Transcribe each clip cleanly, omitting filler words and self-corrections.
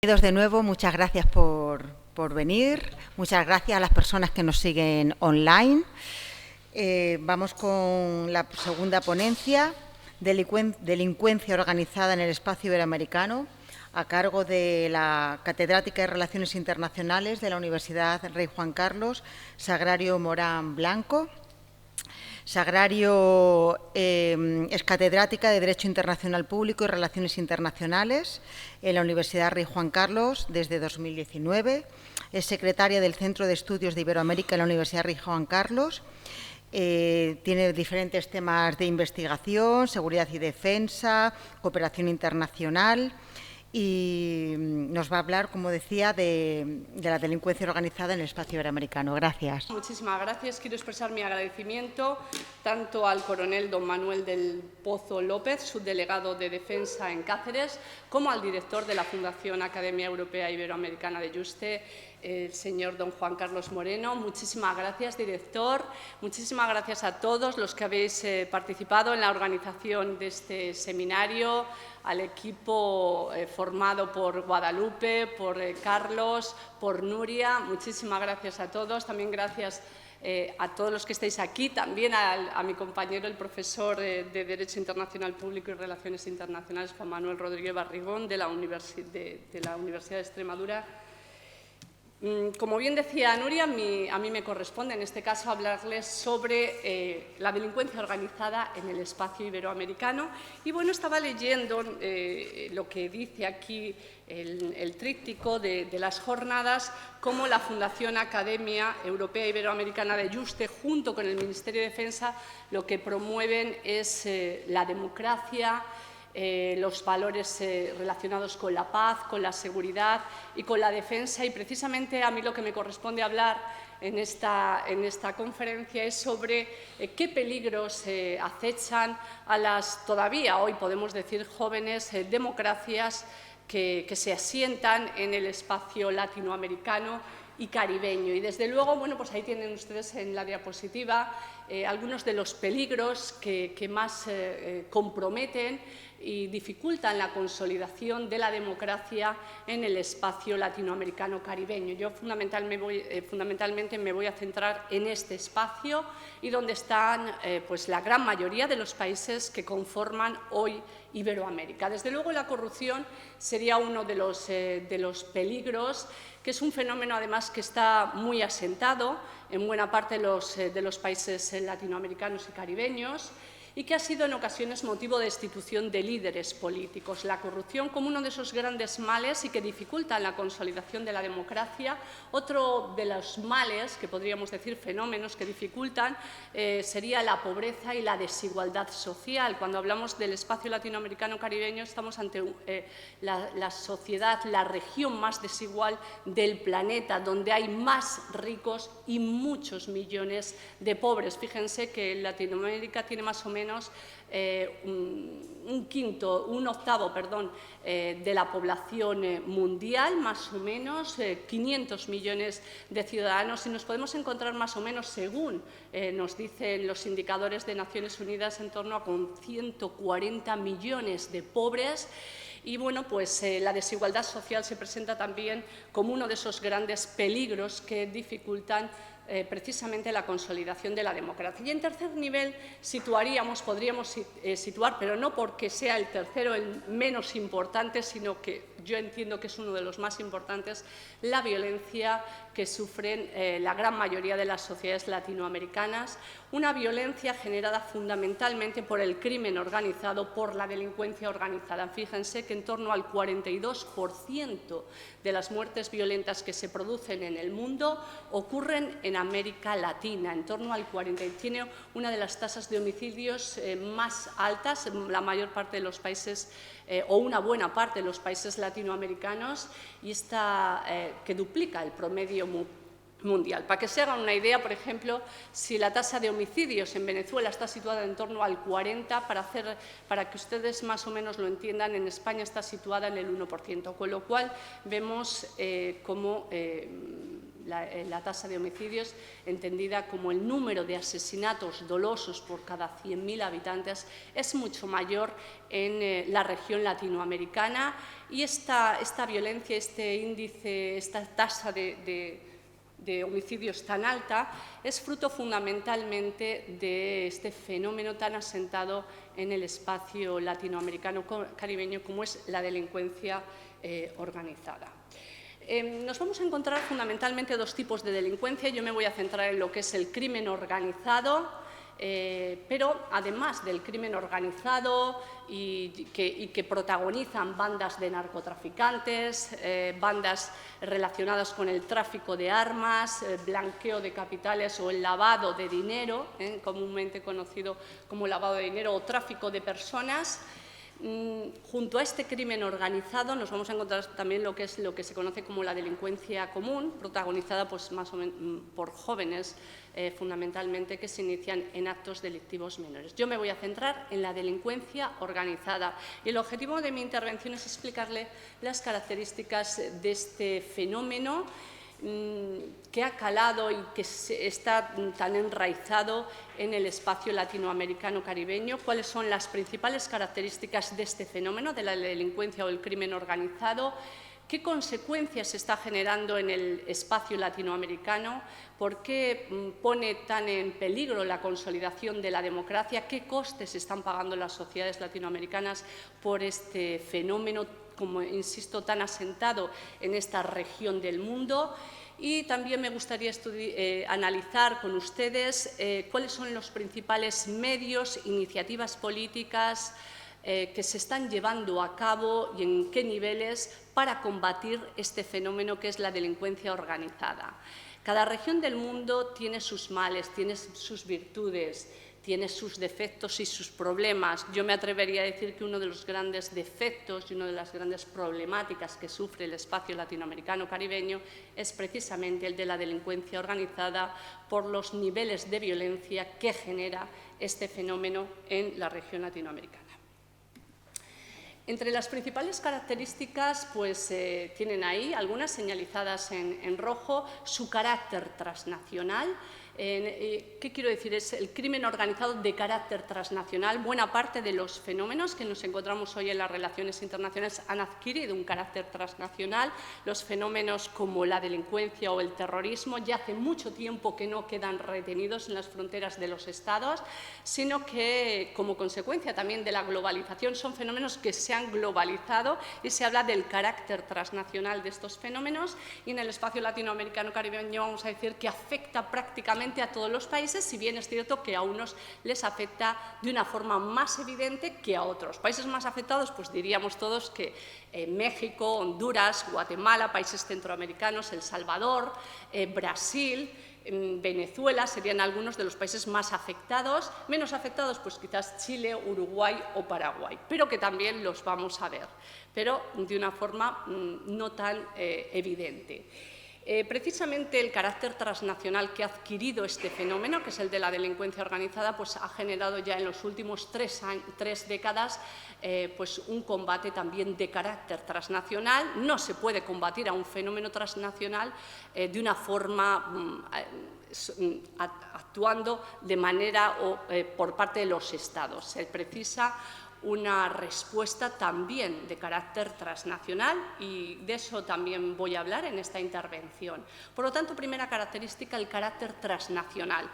Bienvenidos de nuevo, muchas gracias por venir, muchas gracias a las personas que nos siguen online. Vamos con la segunda ponencia, Delincuencia organizada en el espacio iberoamericano, a cargo de la catedrática de Relaciones Internacionales de la Universidad Rey Juan Carlos, Sagrario Morán Blanco. Sagrario es catedrática de Derecho Internacional Público y Relaciones Internacionales en la Universidad Rey Juan Carlos desde 2019. Es secretaria del Centro de Estudios de Iberoamérica en la Universidad Rey Juan Carlos. Tiene diferentes temas de investigación, seguridad y defensa, cooperación internacional, y nos va a hablar, como decía, de la delincuencia organizada en el espacio iberoamericano. Gracias. Muchísimas gracias. Quiero expresar mi agradecimiento tanto al coronel don Manuel del Pozo López, subdelegado de Defensa en Cáceres, como al director de la Fundación Academia Europea Iberoamericana de Yuste, el señor don Juan Carlos Moreno. Muchísimas gracias, director. Muchísimas gracias a todos los que habéis participado en la organización de este seminario, al equipo formado por Guadalupe, por Carlos, por Nuria. Muchísimas gracias a todos. También gracias a todos los que estáis aquí, también a mi compañero, el profesor de Derecho Internacional Público y Relaciones Internacionales, Juan Manuel Rodríguez Barrigón, de la Universidad de Extremadura. Como bien decía Nuria, a mí me corresponde en este caso hablarles sobre la delincuencia organizada en el espacio iberoamericano. Y bueno, estaba leyendo lo que dice aquí el tríptico de las jornadas, como la Fundación Academia Europea Iberoamericana de Yuste, junto con el Ministerio de Defensa, lo que promueven es la democracia, los valores relacionados con la paz, con la seguridad y con la defensa. Y precisamente a mí lo que me corresponde hablar en esta conferencia es sobre qué peligros acechan a las todavía hoy, podemos decir, jóvenes democracias que se asientan en el espacio latinoamericano y caribeño. Y desde luego, bueno, pues ahí tienen ustedes en la diapositiva algunos de los peligros que más comprometen y dificultan la consolidación de la democracia en el espacio latinoamericano caribeño. Yo fundamentalmente me voy a centrar en este espacio y donde están pues la gran mayoría de los países que conforman hoy Iberoamérica. Desde luego, la corrupción sería uno de los peligros, que es un fenómeno además que está muy asentado en buena parte de los países latinoamericanos y caribeños, y que ha sido en ocasiones motivo de destitución de líderes políticos. La corrupción como uno de esos grandes males y que dificultan la consolidación de la democracia. Otro de los males, que podríamos decir fenómenos que dificultan, sería la pobreza y la desigualdad social. Cuando hablamos del espacio latinoamericano caribeño, estamos ante la sociedad, la región más desigual del planeta, donde hay más ricos y muchos millones de pobres. Fíjense que Latinoamérica tiene más o menos un octavo de la población mundial, más o menos 500 millones de ciudadanos, y nos podemos encontrar más o menos, según nos dicen los indicadores de Naciones Unidas, en torno a con 140 millones de pobres. Y bueno, pues la desigualdad social se presenta también como uno de esos grandes peligros que dificultan precisamente la consolidación de la democracia. Y en tercer nivel podríamos situar, pero no porque sea el tercero el menos importante, sino que yo entiendo que es uno de los más importantes, la violencia que sufren la gran mayoría de las sociedades latinoamericanas, una violencia generada fundamentalmente por el crimen organizado, por la delincuencia organizada. Fíjense que en torno al 42% de las muertes violentas que se producen en el mundo ocurren en América Latina, en torno al 40%. Tiene una de las tasas de homicidios más altas en la mayor parte de los países, o una buena parte de los países latinoamericanos, y que duplica el promedio mundial. Para que se hagan una idea, por ejemplo, si la tasa de homicidios en Venezuela está situada en torno al 40%, para que ustedes más o menos lo entiendan, en España está situada en el 1%, con lo cual vemos cómo la tasa de homicidios, entendida como el número de asesinatos dolosos por cada 100.000 habitantes, es mucho mayor en la región latinoamericana, y esta violencia, este índice, esta tasa de homicidios tan alta es fruto fundamentalmente de este fenómeno tan asentado en el espacio latinoamericano caribeño como es la delincuencia organizada. Nos vamos a encontrar fundamentalmente dos tipos de delincuencia. Yo me voy a centrar en lo que es el crimen organizado, pero además del crimen organizado y que protagonizan bandas de narcotraficantes, bandas relacionadas con el tráfico de armas, blanqueo de capitales o el lavado de dinero, comúnmente conocido como lavado de dinero o tráfico de personas. Junto a este crimen organizado nos vamos a encontrar también lo que se conoce como la delincuencia común, protagonizada pues, más o menos por jóvenes fundamentalmente, que se inician en actos delictivos menores. Yo me voy a centrar en la delincuencia organizada y el objetivo de mi intervención es explicarle las características de este fenómeno que ha calado y que está tan enraizado en el espacio latinoamericano caribeño, cuáles son las principales características de este fenómeno, de la delincuencia o el crimen organizado, qué consecuencias se está generando en el espacio latinoamericano, por qué pone tan en peligro la consolidación de la democracia, qué costes están pagando las sociedades latinoamericanas por este fenómeno, como insisto, tan asentado en esta región del mundo. Y también me gustaría analizar con ustedes cuáles son los principales medios, iniciativas políticas que se están llevando a cabo y en qué niveles para combatir este fenómeno que es la delincuencia organizada. Cada región del mundo tiene sus males, tiene sus virtudes, tiene sus defectos y sus problemas. Yo me atrevería a decir que uno de los grandes defectos y una de las grandes problemáticas que sufre el espacio latinoamericano caribeño es precisamente el de la delincuencia organizada por los niveles de violencia que genera este fenómeno en la región latinoamericana. Entre las principales características, pues tienen ahí algunas señalizadas en rojo, su carácter transnacional. ¿Qué quiero decir? Es el crimen organizado de carácter transnacional. Buena parte de los fenómenos que nos encontramos hoy en las relaciones internacionales han adquirido un carácter transnacional. Los fenómenos como la delincuencia o el terrorismo ya hace mucho tiempo que no quedan retenidos en las fronteras de los estados, sino que como consecuencia también de la globalización son fenómenos que se han globalizado y se habla del carácter transnacional de estos fenómenos, y en el espacio latinoamericano caribeño vamos a decir que afecta prácticamente a todos los países, si bien es cierto que a unos les afecta de una forma más evidente que a otros. Países más afectados, pues diríamos todos que México, Honduras, Guatemala, países centroamericanos, El Salvador, Brasil, Venezuela serían algunos de los países más afectados, menos afectados pues quizás Chile, Uruguay o Paraguay, pero que también los vamos a ver, pero de una forma no tan evidente. Precisamente el carácter transnacional que ha adquirido este fenómeno, que es el de la delincuencia organizada, pues ha generado ya en los últimos tres décadas pues un combate también de carácter transnacional. No se puede combatir a un fenómeno transnacional de una forma actuando de manera por parte de los Estados. Se precisa una respuesta también de carácter transnacional y de eso también voy a hablar en esta intervención. Por lo tanto, primera característica, el carácter transnacional.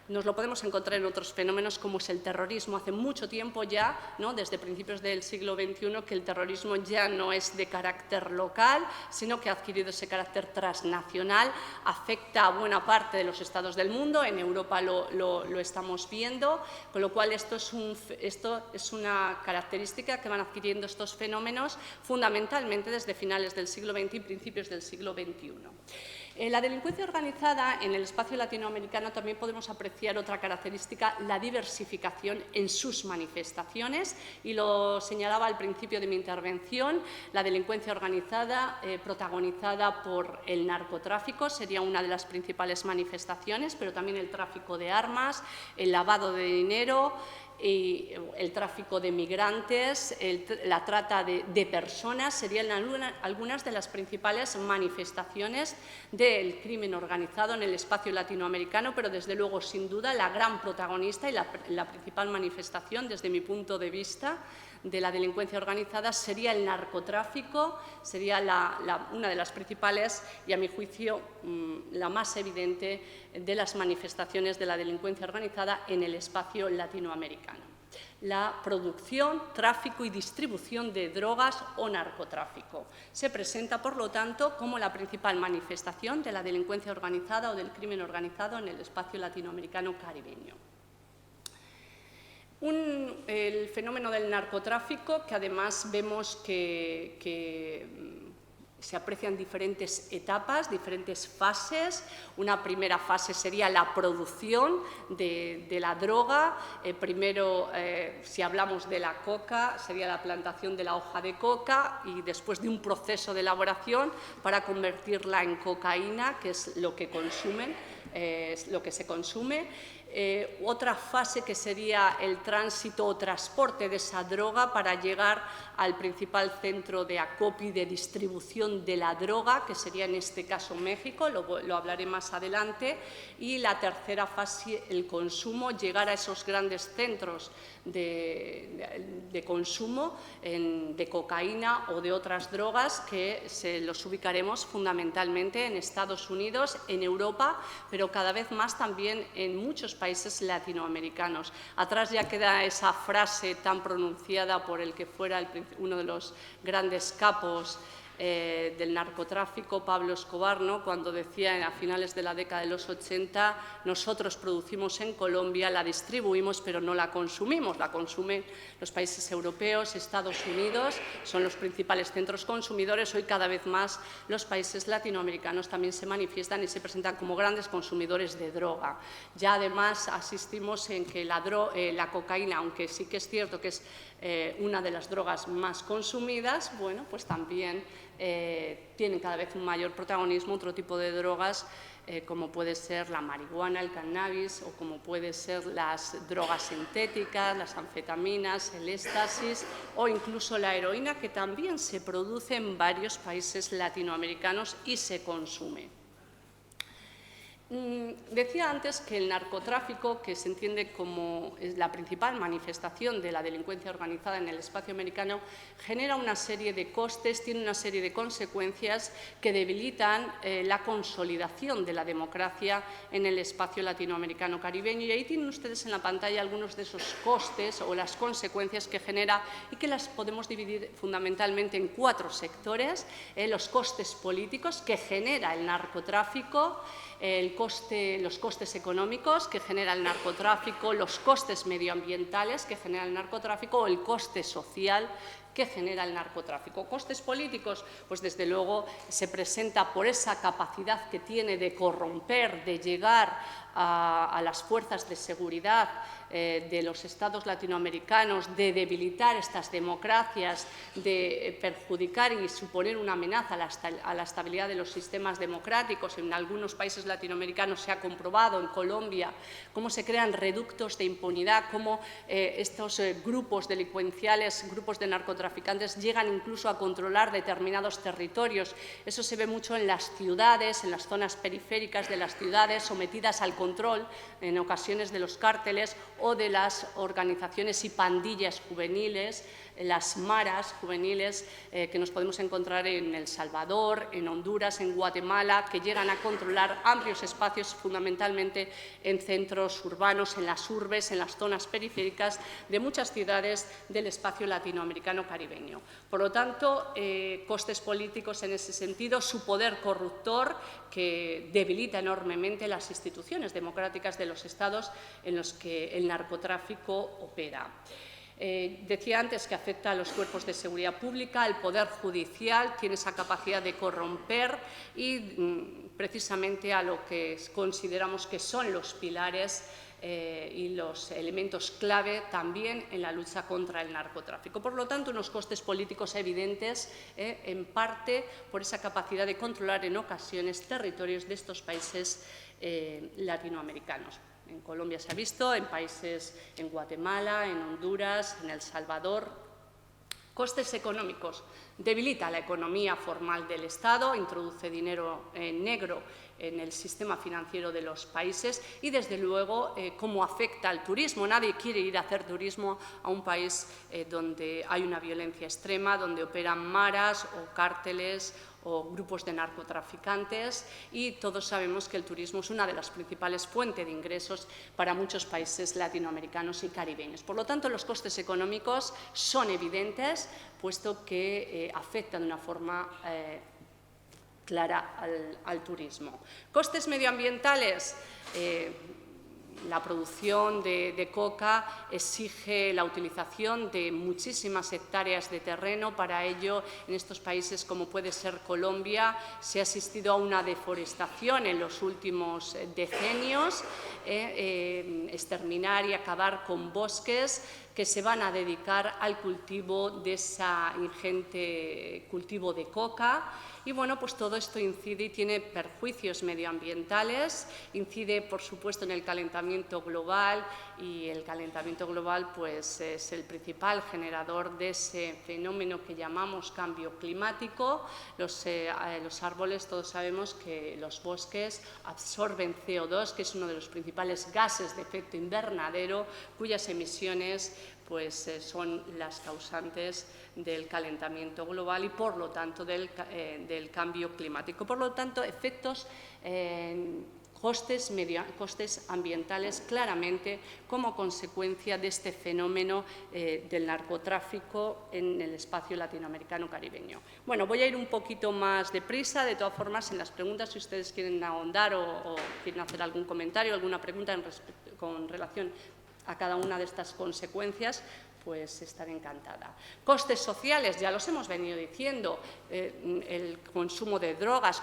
Nos lo podemos encontrar en otros fenómenos como es el terrorismo. Hace mucho tiempo ya, desde principios del siglo XXI, que el terrorismo ya no es de carácter local, sino que ha adquirido ese carácter transnacional, afecta a buena parte de los estados del mundo, en Europa lo estamos viendo, con lo cual esto es una característica que van adquiriendo estos fenómenos fundamentalmente desde finales del siglo XX y principios del siglo XXI. La delincuencia organizada en el espacio latinoamericano también podemos apreciar otra característica, la diversificación en sus manifestaciones, y lo señalaba al principio de mi intervención. La delincuencia organizada protagonizada por el narcotráfico sería una de las principales manifestaciones, pero también el tráfico de armas, el lavado de dinero, y el tráfico de migrantes, la trata de personas serían algunas de las principales manifestaciones del crimen organizado en el espacio latinoamericano, pero desde luego, sin duda, la gran protagonista y la principal manifestación, desde mi punto de vista, de la delincuencia organizada sería el narcotráfico, sería una de las principales y, a mi juicio, la más evidente de las manifestaciones de la delincuencia organizada en el espacio latinoamericano. La producción, tráfico y distribución de drogas o narcotráfico. Se presenta, por lo tanto, como la principal manifestación de la delincuencia organizada o del crimen organizado en el espacio latinoamericano caribeño. El fenómeno del narcotráfico, que además vemos que se aprecian diferentes etapas, diferentes fases. Una primera fase sería la producción de la droga. Primero, si hablamos de la coca, sería la plantación de la hoja de coca y después de un proceso de elaboración para convertirla en cocaína, que es lo que consumen, es lo que se consume. Otra fase que sería el tránsito o transporte de esa droga para llegar al principal centro de acopio y de distribución de la droga, que sería en este caso México, lo hablaré más adelante. Y la tercera fase, el consumo, llegar a esos grandes centros de consumo de cocaína o de otras drogas, que los ubicaremos fundamentalmente en Estados Unidos, en Europa, pero cada vez más también en muchos países latinoamericanos. Atrás ya queda esa frase tan pronunciada por el que fuera uno de los grandes capos del narcotráfico, Pablo Escobar, ¿no?, cuando decía a finales de la década de los 80, nosotros producimos en Colombia, la distribuimos, pero no la consumimos. La consumen los países europeos, Estados Unidos, son los principales centros consumidores. Hoy cada vez más los países latinoamericanos también se manifiestan y se presentan como grandes consumidores de droga. Ya además asistimos en que la cocaína, aunque sí que es cierto que es una de las drogas más consumidas, bueno, pues también tienen cada vez un mayor protagonismo otro tipo de drogas, como puede ser la marihuana, el cannabis, o como puede ser las drogas sintéticas, las anfetaminas, el éxtasis o incluso la heroína, que también se produce en varios países latinoamericanos y se consume. Decía antes que el narcotráfico, que se entiende como la principal manifestación de la delincuencia organizada en el espacio americano, genera una serie de costes, tiene una serie de consecuencias que debilitan la consolidación de la democracia en el espacio latinoamericano caribeño. Y ahí tienen ustedes en la pantalla algunos de esos costes o las consecuencias que genera, y que las podemos dividir fundamentalmente en 4 sectores. Los costes políticos que genera el narcotráfico, los costes económicos que genera el narcotráfico, los costes medioambientales que genera el narcotráfico o el coste social que genera el narcotráfico. Costes políticos, pues desde luego se presenta por esa capacidad que tiene de corromper, de llegar a las fuerzas de seguridad de los estados latinoamericanos, de debilitar estas democracias, de perjudicar y suponer una amenaza a la estabilidad de los sistemas democráticos. En algunos países latinoamericanos se ha comprobado, en Colombia, cómo se crean reductos de impunidad, cómo estos grupos delincuenciales, grupos de narcotraficantes, llegan incluso a controlar determinados territorios. Eso se ve mucho en las ciudades, en las zonas periféricas de las ciudades, sometidas al control en ocasiones de los cárteles o de las organizaciones y pandillas juveniles, las maras juveniles que nos podemos encontrar en El Salvador, en Honduras, en Guatemala, que llegan a controlar amplios espacios, fundamentalmente en centros urbanos, en las urbes, en las zonas periféricas de muchas ciudades del espacio latinoamericano caribeño. Por lo tanto, costes políticos en ese sentido, su poder corruptor, que debilita enormemente las instituciones democráticas de los estados en los que el narcotráfico opera. Decía antes que afecta a los cuerpos de seguridad pública, el poder judicial tiene esa capacidad de corromper y precisamente a lo que consideramos que son los pilares y los elementos clave también en la lucha contra el narcotráfico. Por lo tanto, unos costes políticos evidentes, en parte por esa capacidad de controlar en ocasiones territorios de estos países latinoamericanos. En Colombia se ha visto, en países, en Guatemala, en Honduras, en El Salvador. Costes económicos. Debilita la economía formal del Estado, introduce dinero negro en el sistema financiero de los países y, desde luego, cómo afecta al turismo. Nadie quiere ir a hacer turismo a un país donde hay una violencia extrema, donde operan maras o cárteles o grupos de narcotraficantes, y todos sabemos que el turismo es una de las principales fuentes de ingresos para muchos países latinoamericanos y caribeños. Por lo tanto, los costes económicos son evidentes, puesto que afectan de una forma clara al turismo. Costes medioambientales. La producción de coca exige la utilización de muchísimas hectáreas de terreno. Para ello, en estos países, como puede ser Colombia, se ha asistido a una deforestación en los últimos decenios, exterminar y acabar con bosques que se van a dedicar al cultivo de esa ingente cultivo de coca. Y bueno, pues todo esto incide y tiene perjuicios medioambientales, incide por supuesto en el calentamiento global, y el calentamiento global pues es el principal generador de ese fenómeno que llamamos cambio climático. Los árboles, todos sabemos que los bosques absorben CO2, que es uno de los principales gases de efecto invernadero, cuyas emisiones pues son las causantes del calentamiento global y, por lo tanto, del cambio climático. Por lo tanto, efectos, costes ambientales claramente como consecuencia de este fenómeno del narcotráfico en el espacio latinoamericano caribeño. Bueno, voy a ir un poquito más deprisa. De todas formas, en las preguntas, si ustedes quieren ahondar o quieren hacer algún comentario, alguna pregunta con relación a cada una de estas consecuencias, pues estaré encantada. Costes sociales, ya los hemos venido diciendo, el consumo de drogas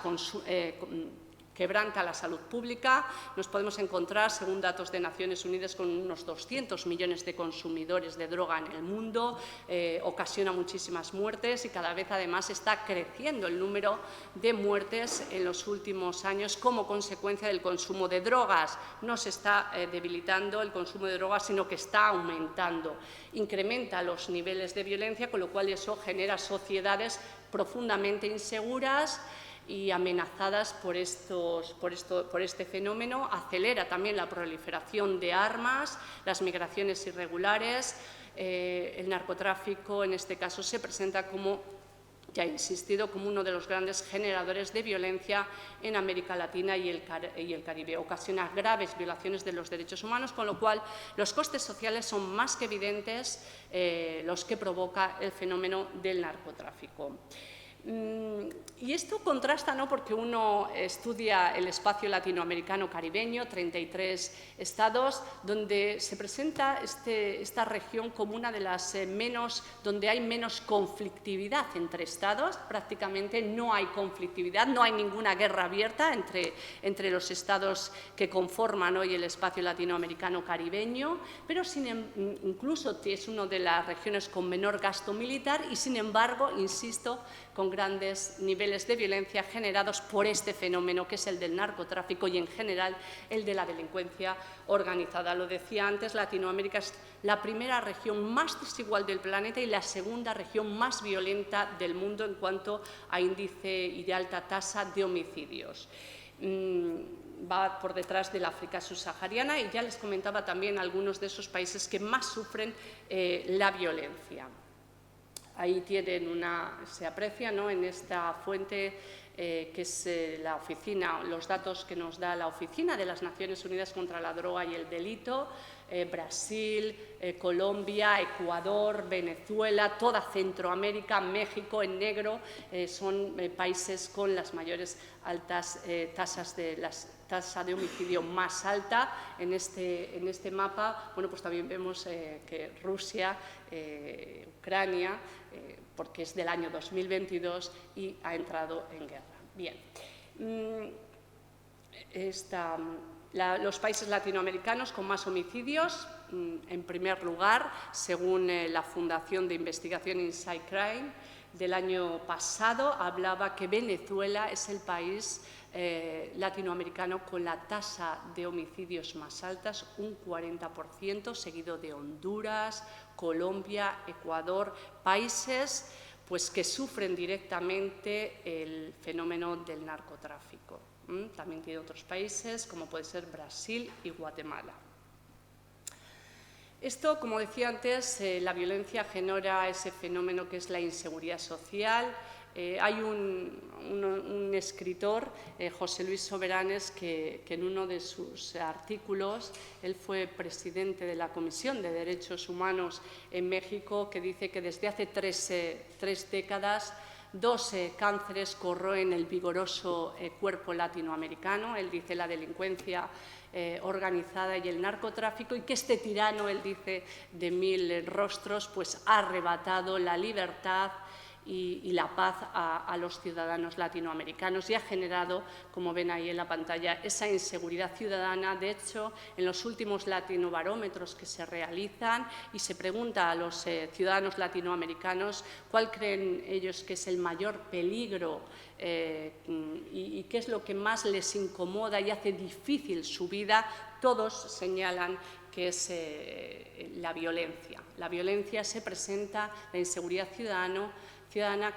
quebranta la salud pública. Nos podemos encontrar, según datos de Naciones Unidas, con unos 200 millones de consumidores de droga en el mundo, ocasiona muchísimas muertes y cada vez además está creciendo el número de muertes en los últimos años como consecuencia del consumo de drogas. No se está debilitando el consumo de drogas, sino que está aumentando. Incrementa los niveles de violencia, con lo cual eso genera sociedades profundamente inseguras y amenazadas por este fenómeno. Acelera también la proliferación de armas, las migraciones irregulares. El narcotráfico, en este caso, se presenta como, ya he insistido, como uno de los grandes generadores de violencia en América Latina y el Caribe. Ocasiona graves violaciones de los derechos humanos, con lo cual los costes sociales son más que evidentes los que provoca el fenómeno del narcotráfico. Y esto contrasta, ¿no?, porque uno estudia el espacio latinoamericano caribeño, 33 estados, donde se presenta esta región como una de las donde hay menos conflictividad entre estados. Prácticamente no hay conflictividad, no hay ninguna guerra abierta entre los estados que conforman hoy el espacio latinoamericano caribeño, pero incluso es una de las regiones con menor gasto militar y, sin embargo, insisto, con grandes niveles de violencia generados por este fenómeno que es el del narcotráfico y, en general, el de la delincuencia organizada. Lo decía antes, Latinoamérica es la primera región más desigual del planeta y la segunda región más violenta del mundo en cuanto a índice y de alta tasa de homicidios. Va por detrás del África subsahariana, y ya les comentaba también algunos de esos países que más sufren la violencia. Ahí tienen se aprecia, ¿no?, en esta fuente que es la oficina, los datos que nos da la Oficina de las Naciones Unidas contra la Droga y el Delito. Brasil, Colombia, Ecuador, Venezuela, toda Centroamérica, México en negro, son países con las mayores tasas de homicidio más alta. En este mapa, bueno, pues también vemos que Rusia, Ucrania, porque es del año 2022 y ha entrado en guerra. Bien. Los países latinoamericanos con más homicidios, en primer lugar, según la Fundación de Investigación Inside Crime, del año pasado hablaba que Venezuela es el país latinoamericano con la tasa de homicidios más altas, un 40%, seguido de Honduras, Colombia, Ecuador, países pues, que sufren directamente el fenómeno del narcotráfico. También tiene otros países, como puede ser Brasil y Guatemala. Esto, como decía antes, la violencia genera ese fenómeno que es la inseguridad social. Hay un escritor, José Luis Soberanes, que en uno de sus artículos, él fue presidente de la Comisión de Derechos Humanos en México, que dice que desde hace tres décadas 2 cánceres corroen el vigoroso cuerpo latinoamericano. Él dice la delincuencia organizada y el narcotráfico, y que este tirano, él dice, de 1000 rostros, pues ha arrebatado la libertad y la paz a los ciudadanos latinoamericanos y ha generado, como ven ahí en la pantalla, esa inseguridad ciudadana. De hecho, en los últimos latinobarómetros que se realizan y se pregunta a los ciudadanos latinoamericanos cuál creen ellos que es el mayor peligro y qué es lo que más les incomoda y hace difícil su vida, todos señalan que es la violencia. La violencia se presenta, la inseguridad ciudadana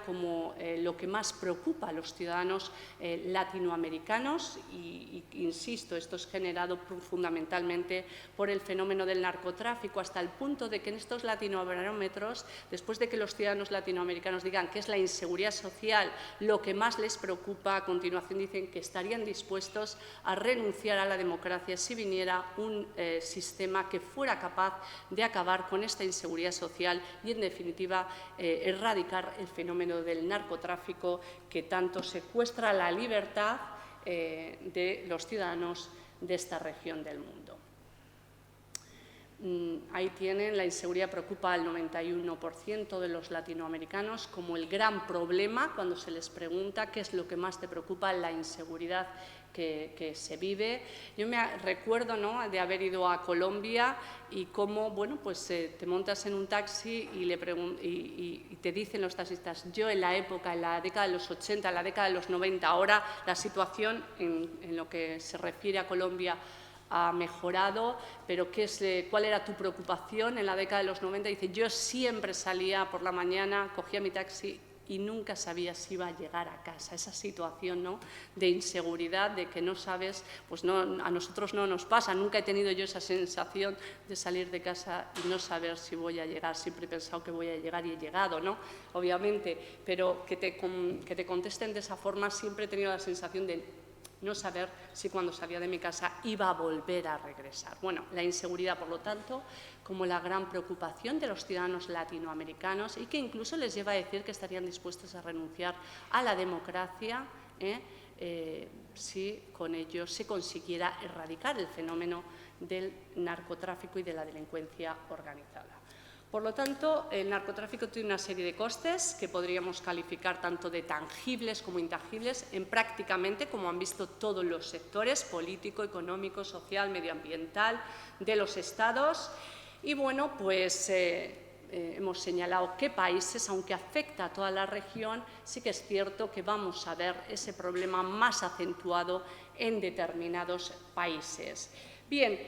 como lo que más preocupa a los ciudadanos latinoamericanos y, insisto, esto es generado fundamentalmente por el fenómeno del narcotráfico, hasta el punto de que en estos latinobarómetros, después de que los ciudadanos latinoamericanos digan que es la inseguridad social lo que más les preocupa, a continuación dicen que estarían dispuestos a renunciar a la democracia si viniera un sistema que fuera capaz de acabar con esta inseguridad social y, en definitiva, erradicar el fenómeno del narcotráfico que tanto secuestra la libertad de los ciudadanos de esta región del mundo. Ahí tienen, la inseguridad preocupa al 91% de los latinoamericanos como el gran problema cuando se les pregunta qué es lo que más te preocupa, la inseguridad que se vive. Yo me recuerdo, ¿no?, de haber ido a Colombia y cómo, bueno, pues te montas en un taxi y te dicen los taxistas, yo en la época, en la década de los 80, en la década de los 90, ahora la situación en lo que se refiere a Colombia ha mejorado, pero ¿cuál era tu preocupación en la década de los 90? Dice, yo siempre salía por la mañana, cogía mi taxi y nunca sabía si iba a llegar a casa. Esa situación, ¿no?, de inseguridad, de que no sabes, pues no, a nosotros no nos pasa. Nunca he tenido yo esa sensación de salir de casa y no saber si voy a llegar. Siempre he pensado que voy a llegar y he llegado, ¿no?, obviamente, pero que te contesten de esa forma, siempre he tenido la sensación de no saber si cuando salía de mi casa iba a volver a regresar. Bueno, la inseguridad, por lo tanto, como la gran preocupación de los ciudadanos latinoamericanos y que incluso les lleva a decir que estarían dispuestos a renunciar a la democracia si con ello se consiguiera erradicar el fenómeno del narcotráfico y de la delincuencia organizada. Por lo tanto, el narcotráfico tiene una serie de costes que podríamos calificar tanto de tangibles como intangibles en prácticamente, como han visto, todos los sectores: político, económico, social, medioambiental de los estados. Y bueno, pues hemos señalado qué países, aunque afecta a toda la región, sí que es cierto que vamos a ver ese problema más acentuado en determinados países. Bien,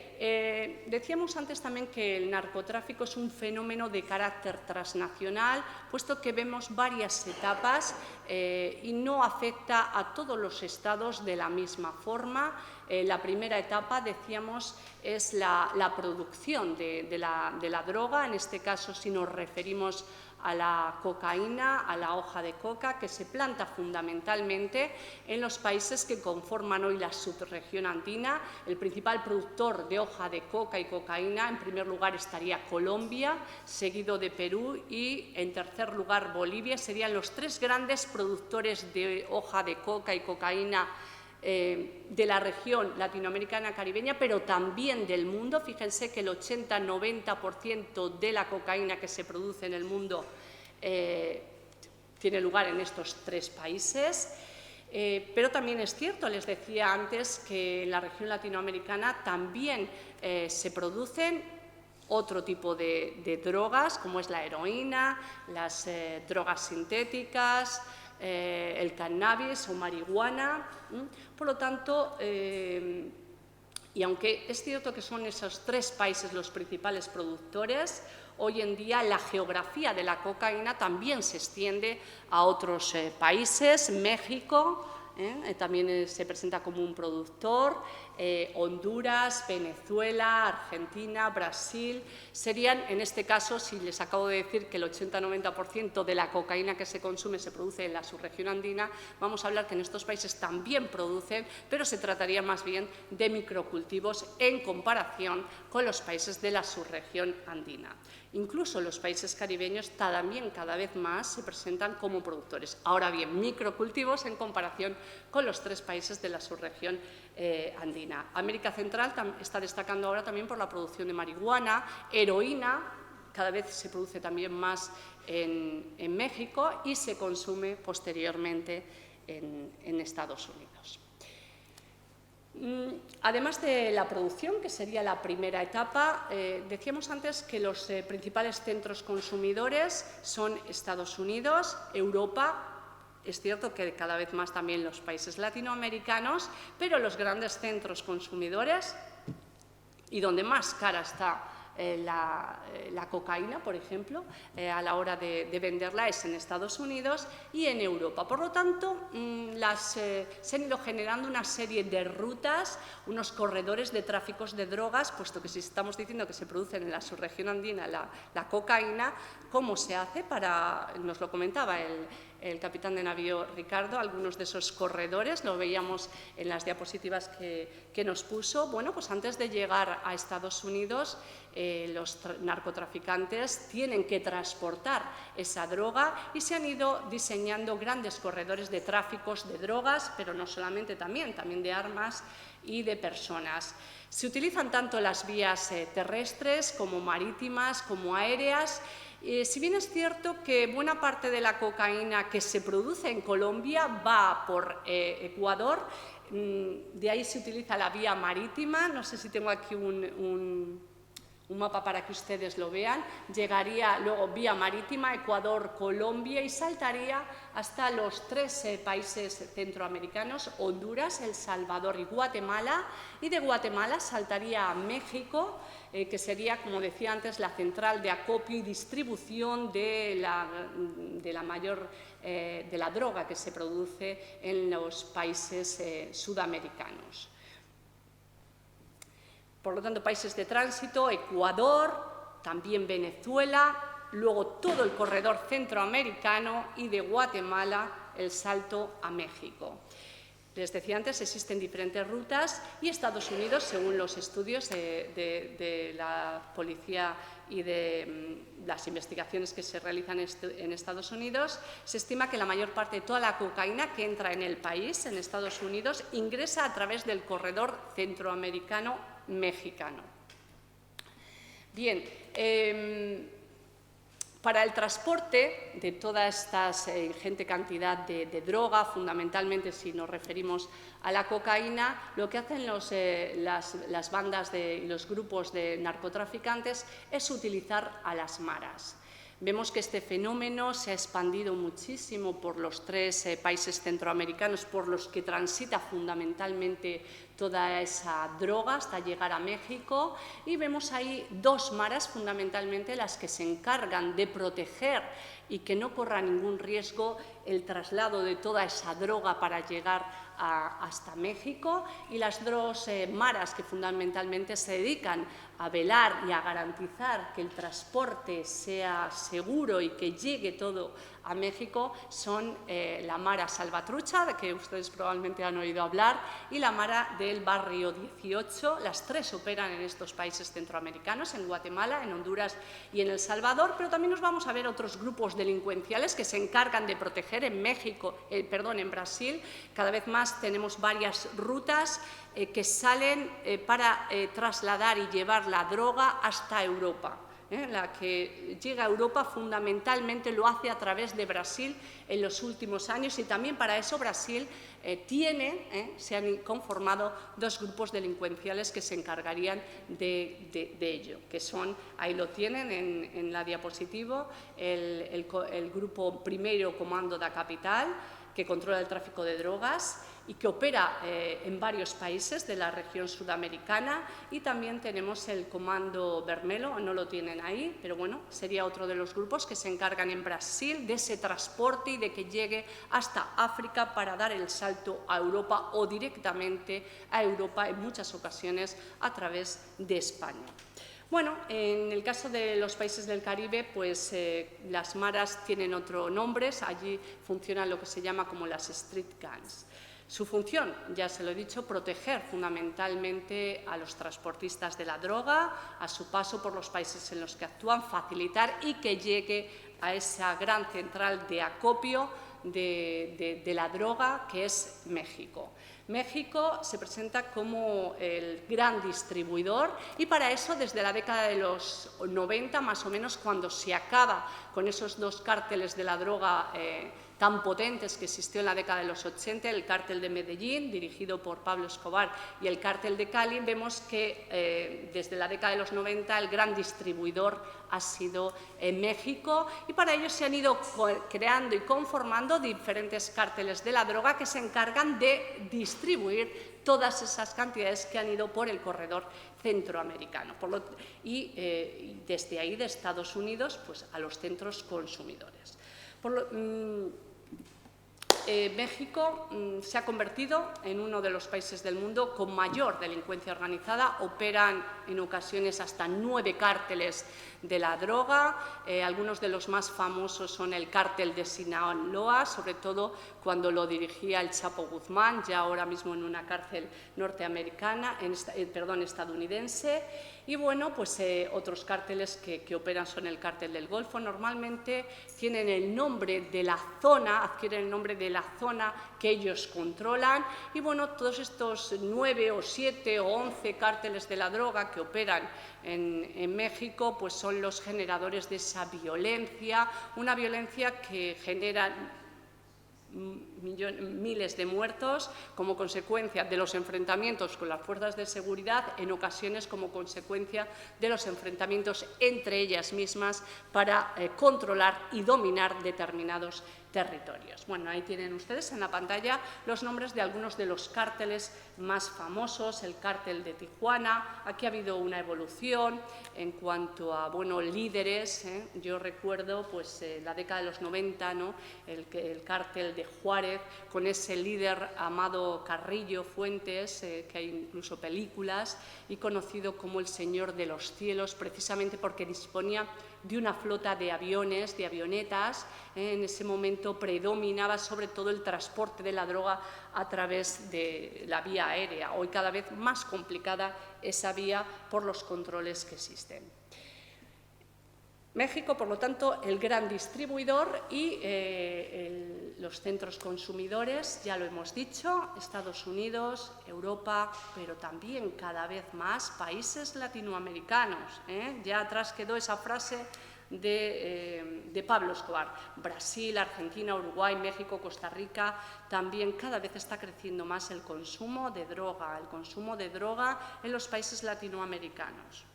decíamos antes también que el narcotráfico es un fenómeno de carácter transnacional, puesto que vemos varias etapas y no afecta a todos los estados de la misma forma. La primera etapa, decíamos, es la producción de la droga. En este caso, si nos referimos a la cocaína, a la hoja de coca, que se planta fundamentalmente en los países que conforman hoy la subregión andina. El principal productor de hoja de coca y cocaína, en primer lugar, estaría Colombia, seguido de Perú y, en tercer lugar, Bolivia. Serían los 3 grandes productores de hoja de coca y cocaína de la región latinoamericana caribeña, pero también del mundo. Fíjense que el 80-90% de la cocaína que se produce en el mundo tiene lugar en estos 3 países. Pero también es cierto, les decía antes, que en la región latinoamericana también se producen otro tipo de drogas, como es la heroína, las drogas sintéticas, el cannabis o marihuana. Por lo tanto, y aunque es cierto que son esos 3 países los principales productores, hoy en día la geografía de la cocaína también se extiende a otros países. México también se presenta como un productor, Honduras, Venezuela, Argentina, Brasil. Serían, en este caso, si les acabo de decir que el 80-90% de la cocaína que se consume se produce en la subregión andina, vamos a hablar que en estos países también producen, pero se trataría más bien de microcultivos en comparación con los países de la subregión andina. Incluso los países caribeños también cada vez más se presentan como productores. Ahora bien, microcultivos en comparación con los 3 países de la subregión andina. América Central está destacando ahora también por la producción de marihuana, heroína, cada vez se produce también más en México y se consume posteriormente en Estados Unidos. Además de la producción, que sería la primera etapa, decíamos antes que los principales centros consumidores son Estados Unidos, Europa. Es cierto que cada vez más también los países latinoamericanos, pero los grandes centros consumidores y donde más cara está la cocaína, por ejemplo, a la hora de venderla es en Estados Unidos y en Europa. Por lo tanto, se han ido generando una serie de rutas, unos corredores de tráficos de drogas, puesto que si estamos diciendo que se producen en la subregión andina la cocaína, ¿cómo se hace? Nos lo comentaba el capitán de navío Ricardo, algunos de esos corredores, lo veíamos en las diapositivas que nos puso. Bueno, pues antes de llegar a Estados Unidos, los narcotraficantes tienen que transportar esa droga y se han ido diseñando grandes corredores de tráficos de drogas, pero no solamente, también de armas y de personas. Se utilizan tanto las vías terrestres como marítimas como aéreas. Si bien es cierto que buena parte de la cocaína que se produce en Colombia va por Ecuador, de ahí se utiliza la vía marítima. No sé si tengo aquí un mapa para que ustedes lo vean. Llegaría luego vía marítima, Ecuador, Colombia, y saltaría hasta los 3 países centroamericanos, Honduras, El Salvador y Guatemala, y de Guatemala saltaría a México, que sería, como decía antes, la central de acopio y distribución de la droga que se produce en los países sudamericanos. Por lo tanto, países de tránsito, Ecuador, también Venezuela, luego todo el corredor centroamericano y de Guatemala el salto a México. Les decía antes, existen diferentes rutas y Estados Unidos, según los estudios de la policía y de las investigaciones que se realizan en Estados Unidos, se estima que la mayor parte de toda la cocaína que entra en el país, en Estados Unidos, ingresa a través del corredor centroamericano-mexicano. Bien, para el transporte de toda esta ingente cantidad de droga, fundamentalmente si nos referimos a la cocaína, lo que hacen las bandas y los grupos de narcotraficantes es utilizar a las maras. Vemos que este fenómeno se ha expandido muchísimo por los 3 países centroamericanos por los que transita fundamentalmente toda esa droga hasta llegar a México, y vemos ahí 2 maras fundamentalmente las que se encargan de proteger y que no corra ningún riesgo el traslado de toda esa droga para llegar hasta México, y las 2 maras que fundamentalmente se dedican a velar y a garantizar que el transporte sea seguro y que llegue todo a México son la Mara Salvatrucha, de que ustedes probablemente han oído hablar, y la Mara del Barrio 18. Las 3 operan en estos países centroamericanos, en Guatemala, en Honduras y en El Salvador, pero también nos vamos a ver otros grupos delincuenciales que se encargan de proteger en Brasil. Cada vez más tenemos varias rutas que salen para trasladar y llevar la droga hasta Europa. la que llega a Europa fundamentalmente lo hace a través de Brasil en los últimos años, y también para eso Brasil se han conformado dos grupos delincuenciales que se encargarían de ello, que son, ahí lo tienen en la diapositiva, el grupo Primeiro Comando da Capital, que controla el tráfico de drogas y que opera en varios países de la región sudamericana, y también tenemos el Comando Vermelho, no lo tienen ahí, pero bueno, sería otro de los grupos que se encargan en Brasil de ese transporte y de que llegue hasta África para dar el salto a Europa o directamente a Europa en muchas ocasiones a través de España. Bueno, en el caso de los países del Caribe, pues las maras tienen otros nombres, allí funcionan lo que se llama como las street gangs. Su función, ya se lo he dicho, proteger fundamentalmente a los transportistas de la droga, a su paso por los países en los que actúan, facilitar y que llegue a esa gran central de acopio de la droga que es México. México se presenta como el gran distribuidor, y para eso desde la década de los 90, más o menos, cuando se acaba con esos dos cárteles de la droga tan potentes que existió en la década de los 80, el cártel de Medellín, dirigido por Pablo Escobar, y el cártel de Cali, vemos que desde la década de los 90 el gran distribuidor ha sido en México, y para ello se han ido creando y conformando diferentes cárteles de la droga que se encargan de distribuir todas esas cantidades que han ido por el corredor centroamericano y desde ahí de Estados Unidos pues, a los centros consumidores. México se ha convertido en uno de los países del mundo con mayor delincuencia organizada. Operan en ocasiones hasta 9 cárteles de la droga. Algunos de los más famosos son el cártel de Sinaloa, sobre todo cuando lo dirigía el Chapo Guzmán, ya ahora mismo en una cárcel estadounidense. Y bueno, pues otros cárteles que operan son el cártel del Golfo. Normalmente tienen el nombre de la zona, adquieren el nombre de la zona que ellos controlan. Y bueno, todos estos 9 o 7 o 11 cárteles de la droga que operan en México, pues son los generadores de esa violencia, una violencia que genera miles de muertos como consecuencia de los enfrentamientos con las fuerzas de seguridad, en ocasiones como consecuencia de los enfrentamientos entre ellas mismas para controlar y dominar determinados territorios. Bueno, ahí tienen ustedes en la pantalla los nombres de algunos de los cárteles más famosos. El cártel de Tijuana, aquí ha habido una evolución en cuanto a líderes. Yo recuerdo pues, la década de los 90, ¿no? el cártel de Juárez, con ese líder Amado Carrillo Fuentes, que hay incluso películas, y conocido como el Señor de los Cielos, precisamente porque disponía de una flota de aviones, de avionetas. En ese momento predominaba sobre todo el transporte de la droga a través de la vía aérea, hoy cada vez más complicada esa vía por los controles que existen. México, por lo tanto, el gran distribuidor, y los centros consumidores, ya lo hemos dicho, Estados Unidos, Europa, pero también cada vez más países latinoamericanos. Ya atrás quedó esa frase de Pablo Escobar. Brasil, Argentina, Uruguay, México, Costa Rica, también cada vez está creciendo más el consumo de droga en los países latinoamericanos.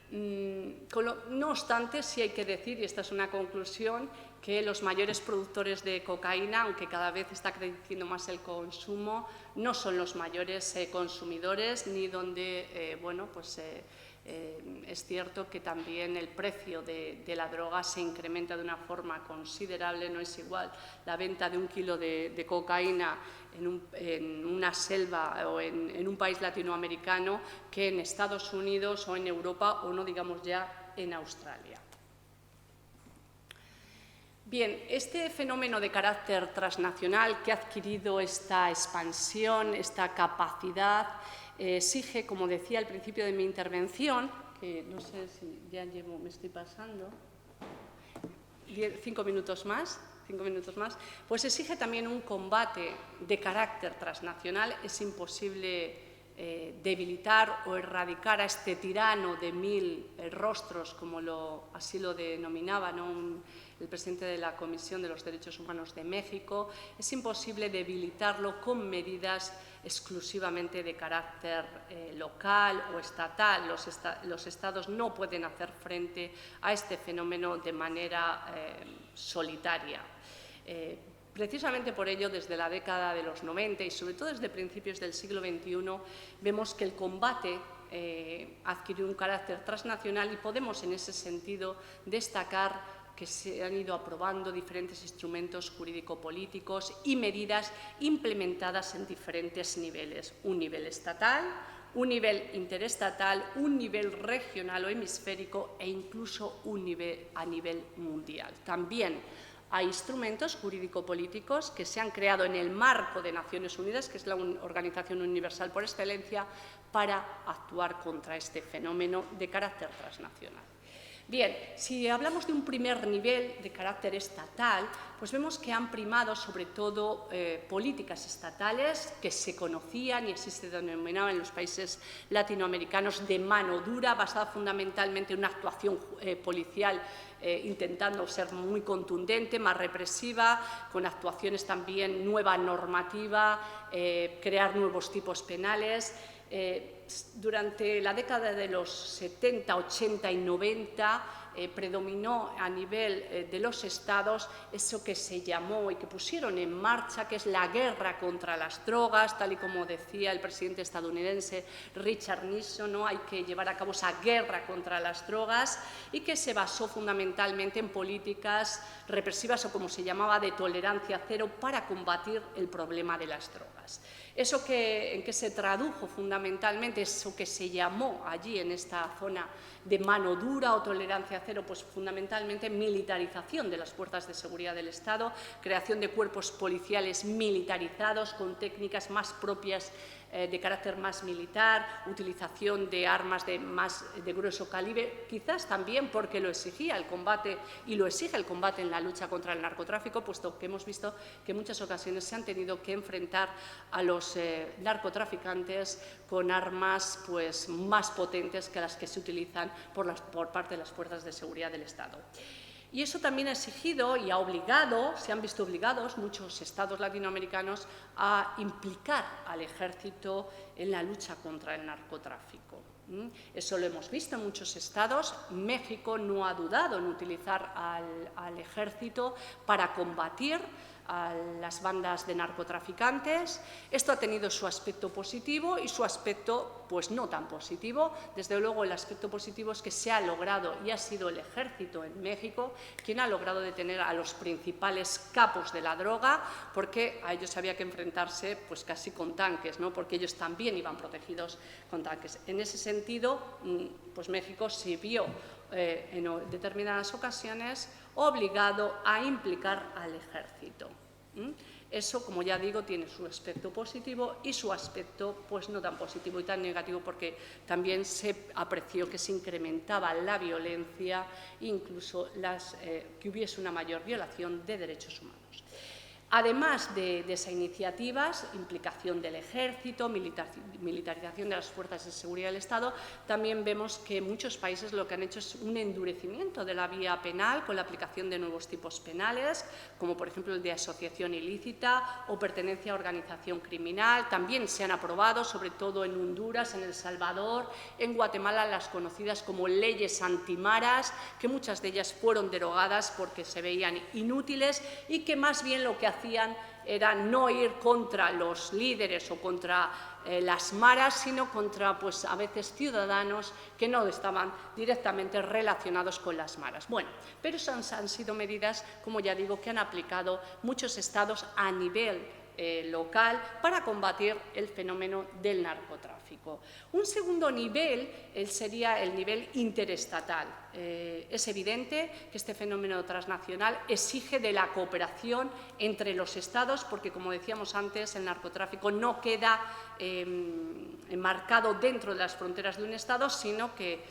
No obstante, sí hay que decir, y esta es una conclusión, que los mayores productores de cocaína, aunque cada vez está creciendo más el consumo, no son los mayores consumidores, ni donde, es cierto que también el precio de la droga se incrementa de una forma considerable. No es igual la venta de 1 kilo de cocaína en una selva o en un país latinoamericano que en Estados Unidos o en Europa, o no digamos ya en Australia. Bien, este fenómeno de carácter transnacional que ha adquirido esta expansión, esta capacidad, exige, como decía al principio de mi intervención, que no sé si ya me estoy pasando, 5 minutos más, pues exige también un combate de carácter transnacional. Es imposible debilitar o erradicar a este tirano de 1000 rostros, como así lo denominaba, ¿no?, el presidente de la Comisión de los Derechos Humanos de México, es imposible debilitarlo con medidas exclusivamente de carácter local o estatal. Los estados no pueden hacer frente a este fenómeno de manera solitaria. Precisamente por ello, desde la década de los 90 y sobre todo desde principios del siglo XXI, vemos que el combate adquirió un carácter transnacional y podemos en ese sentido destacar que se han ido aprobando diferentes instrumentos jurídico-políticos y medidas implementadas en diferentes niveles. Un nivel estatal, un nivel interestatal, un nivel regional o hemisférico e incluso a nivel mundial. También hay instrumentos jurídico-políticos que se han creado en el marco de Naciones Unidas, que es la organización universal por excelencia, para actuar contra este fenómeno de carácter transnacional. Bien, si hablamos de un primer nivel de carácter estatal, pues vemos que han primado sobre todo políticas estatales que se conocían y así se denominaban en los países latinoamericanos de mano dura, basada fundamentalmente en una actuación policial intentando ser muy contundente, más represiva, con actuaciones también, nueva normativa, crear nuevos tipos penales. Durante la década de los 70, 80 y 90 predominó a nivel de los estados eso que se llamó y que pusieron en marcha, que es la guerra contra las drogas, tal y como decía el presidente estadounidense Richard Nixon, ¿no? Hay que llevar a cabo esa guerra contra las drogas, y que se basó fundamentalmente en políticas represivas o, como se llamaba, de tolerancia cero para combatir el problema de las drogas. ¿Eso en qué se tradujo fundamentalmente? Eso que se llamó allí en esta zona de mano dura o tolerancia cero, pues fundamentalmente militarización de las fuerzas de seguridad del Estado, creación de cuerpos policiales militarizados con técnicas más propias de carácter más militar, utilización de armas de grueso calibre, quizás también porque lo exigía el combate y lo exige el combate en la lucha contra el narcotráfico, puesto que hemos visto que en muchas ocasiones se han tenido que enfrentar a los narcotraficantes con armas pues, más potentes que las que se utilizan por parte de las fuerzas de seguridad del Estado. Y eso también ha exigido y ha obligado, se han visto obligados muchos estados latinoamericanos a implicar al ejército en la lucha contra el narcotráfico. Eso lo hemos visto en muchos estados. México no ha dudado en utilizar al ejército para combatir a las bandas de narcotraficantes. Esto ha tenido su aspecto positivo y su aspecto pues no tan positivo. Desde luego el aspecto positivo es que se ha logrado, y ha sido el ejército en México quien ha logrado detener a los principales capos de la droga, porque a ellos había que enfrentarse pues casi con tanques, ¿no? Porque ellos también iban protegidos con tanques. En ese sentido, pues México se vio en determinadas ocasiones obligado a implicar al ejército. Eso, como ya digo, tiene su aspecto positivo y su aspecto pues no tan positivo y tan negativo, porque también se apreció que se incrementaba la violencia e incluso que hubiese una mayor violación de derechos humanos. Además de esas iniciativas, implicación del ejército, militarización de las fuerzas de seguridad del Estado, también vemos que muchos países lo que han hecho es un endurecimiento de la vía penal con la aplicación de nuevos tipos penales, como por ejemplo el de asociación ilícita o pertenencia a organización criminal. También se han aprobado, sobre todo en Honduras, en El Salvador, en Guatemala, las conocidas como leyes antimaras, que muchas de ellas fueron derogadas porque se veían inútiles y que más bien lo que hacían era no ir contra los líderes o contra las maras, sino contra, pues, a veces ciudadanos que no estaban directamente relacionados con las maras. Bueno, pero esas han sido medidas, como ya digo, que han aplicado muchos estados a nivel local para combatir el fenómeno del narcotráfico. Un segundo nivel sería el nivel interestatal. Es evidente que este fenómeno transnacional exige de la cooperación entre los estados, porque, como decíamos antes, el narcotráfico no queda enmarcado dentro de las fronteras de un estado, sino que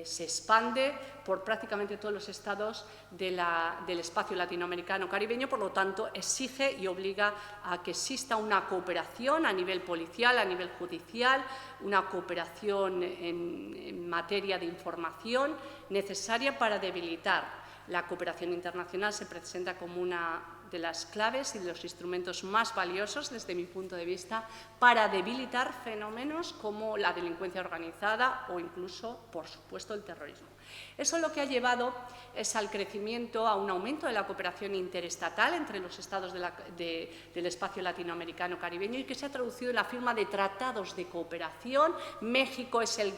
se expande por prácticamente todos los estados del espacio latinoamericano-caribeño, por lo tanto, exige y obliga a que exista una cooperación a nivel policial, a nivel judicial, una cooperación en materia de información necesaria para debilitar. La cooperación internacional se presenta como una de las claves y de los instrumentos más valiosos, desde mi punto de vista, para debilitar fenómenos como la delincuencia organizada o incluso, por supuesto, el terrorismo. Eso lo que ha llevado es al crecimiento, a un aumento de la cooperación interestatal entre los estados del espacio latinoamericano-caribeño y que se ha traducido en la firma de tratados de cooperación. México es el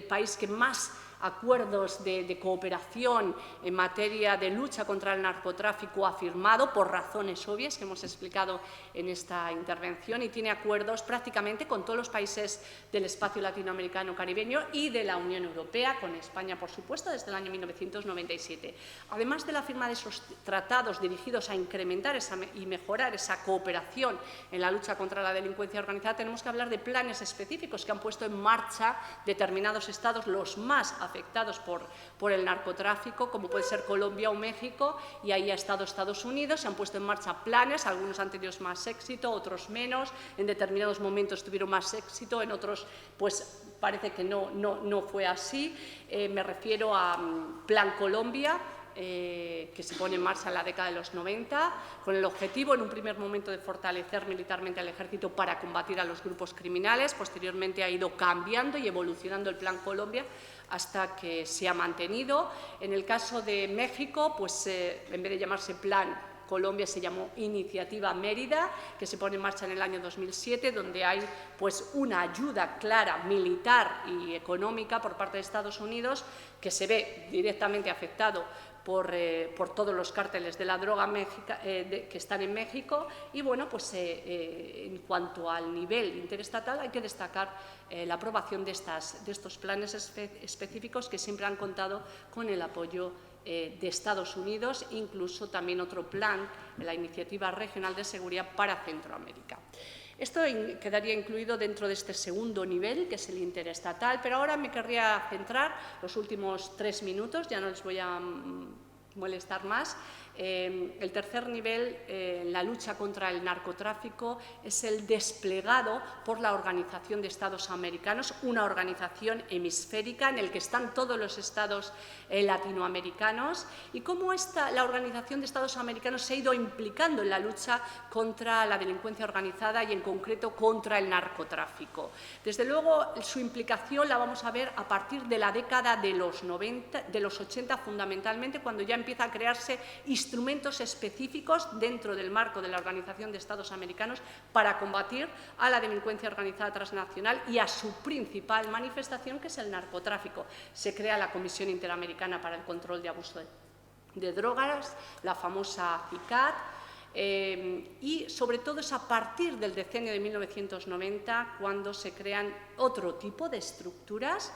país que más acuerdos de cooperación en materia de lucha contra el narcotráfico ha firmado, por razones obvias que hemos explicado en esta intervención, y tiene acuerdos prácticamente con todos los países del espacio latinoamericano-caribeño y de la Unión Europea, con España, por supuesto, desde el año 1997. Además de la firma de esos tratados dirigidos a incrementar y mejorar esa cooperación en la lucha contra la delincuencia organizada, tenemos que hablar de planes específicos que han puesto en marcha determinados estados, los más afectados por el narcotráfico, como puede ser Colombia o México, y ahí ha estado Estados Unidos. Se han puesto en marcha planes, algunos han tenido más éxito, otros menos, en determinados momentos tuvieron más éxito, en otros pues parece que no fue así. Me refiero a Plan Colombia, que se pone en marcha en la década de los 90, con el objetivo, en un primer momento, de fortalecer militarmente al ejército para combatir a los grupos criminales. Posteriormente ha ido cambiando y evolucionando el Plan Colombia hasta que se ha mantenido. En el caso de México, pues en vez de llamarse Plan Colombia, se llamó Iniciativa Mérida, que se pone en marcha en el año 2007, donde hay pues una ayuda clara militar y económica por parte de Estados Unidos, que se ve directamente afectado por todos los cárteles de la droga que están en México. Y bueno, pues en cuanto al nivel interestatal, hay que destacar la aprobación de estos planes específicos, que siempre han contado con el apoyo de Estados Unidos, incluso también otro plan, la Iniciativa Regional de Seguridad para Centroamérica. Esto quedaría incluido dentro de este segundo nivel, que es el interestatal, pero ahora me querría centrar los últimos 3 minutos, ya no les voy a molestar más. El tercer nivel, la lucha contra el narcotráfico, es el desplegado por la Organización de Estados Americanos, una organización hemisférica en la que están todos los estados latinoamericanos, y cómo la Organización de Estados Americanos se ha ido implicando en la lucha contra la delincuencia organizada y, en concreto, contra el narcotráfico. Desde luego, su implicación la vamos a ver a partir de la década de los 80, fundamentalmente, cuando ya empieza a crearse instrumentos específicos dentro del marco de la Organización de Estados Americanos para combatir a la delincuencia organizada transnacional y a su principal manifestación, que es el narcotráfico. Se crea la Comisión Interamericana para el Control de Abuso de Drogas, la famosa CICAD, y sobre todo es a partir del decenio de 1990 cuando se crean otro tipo de estructuras,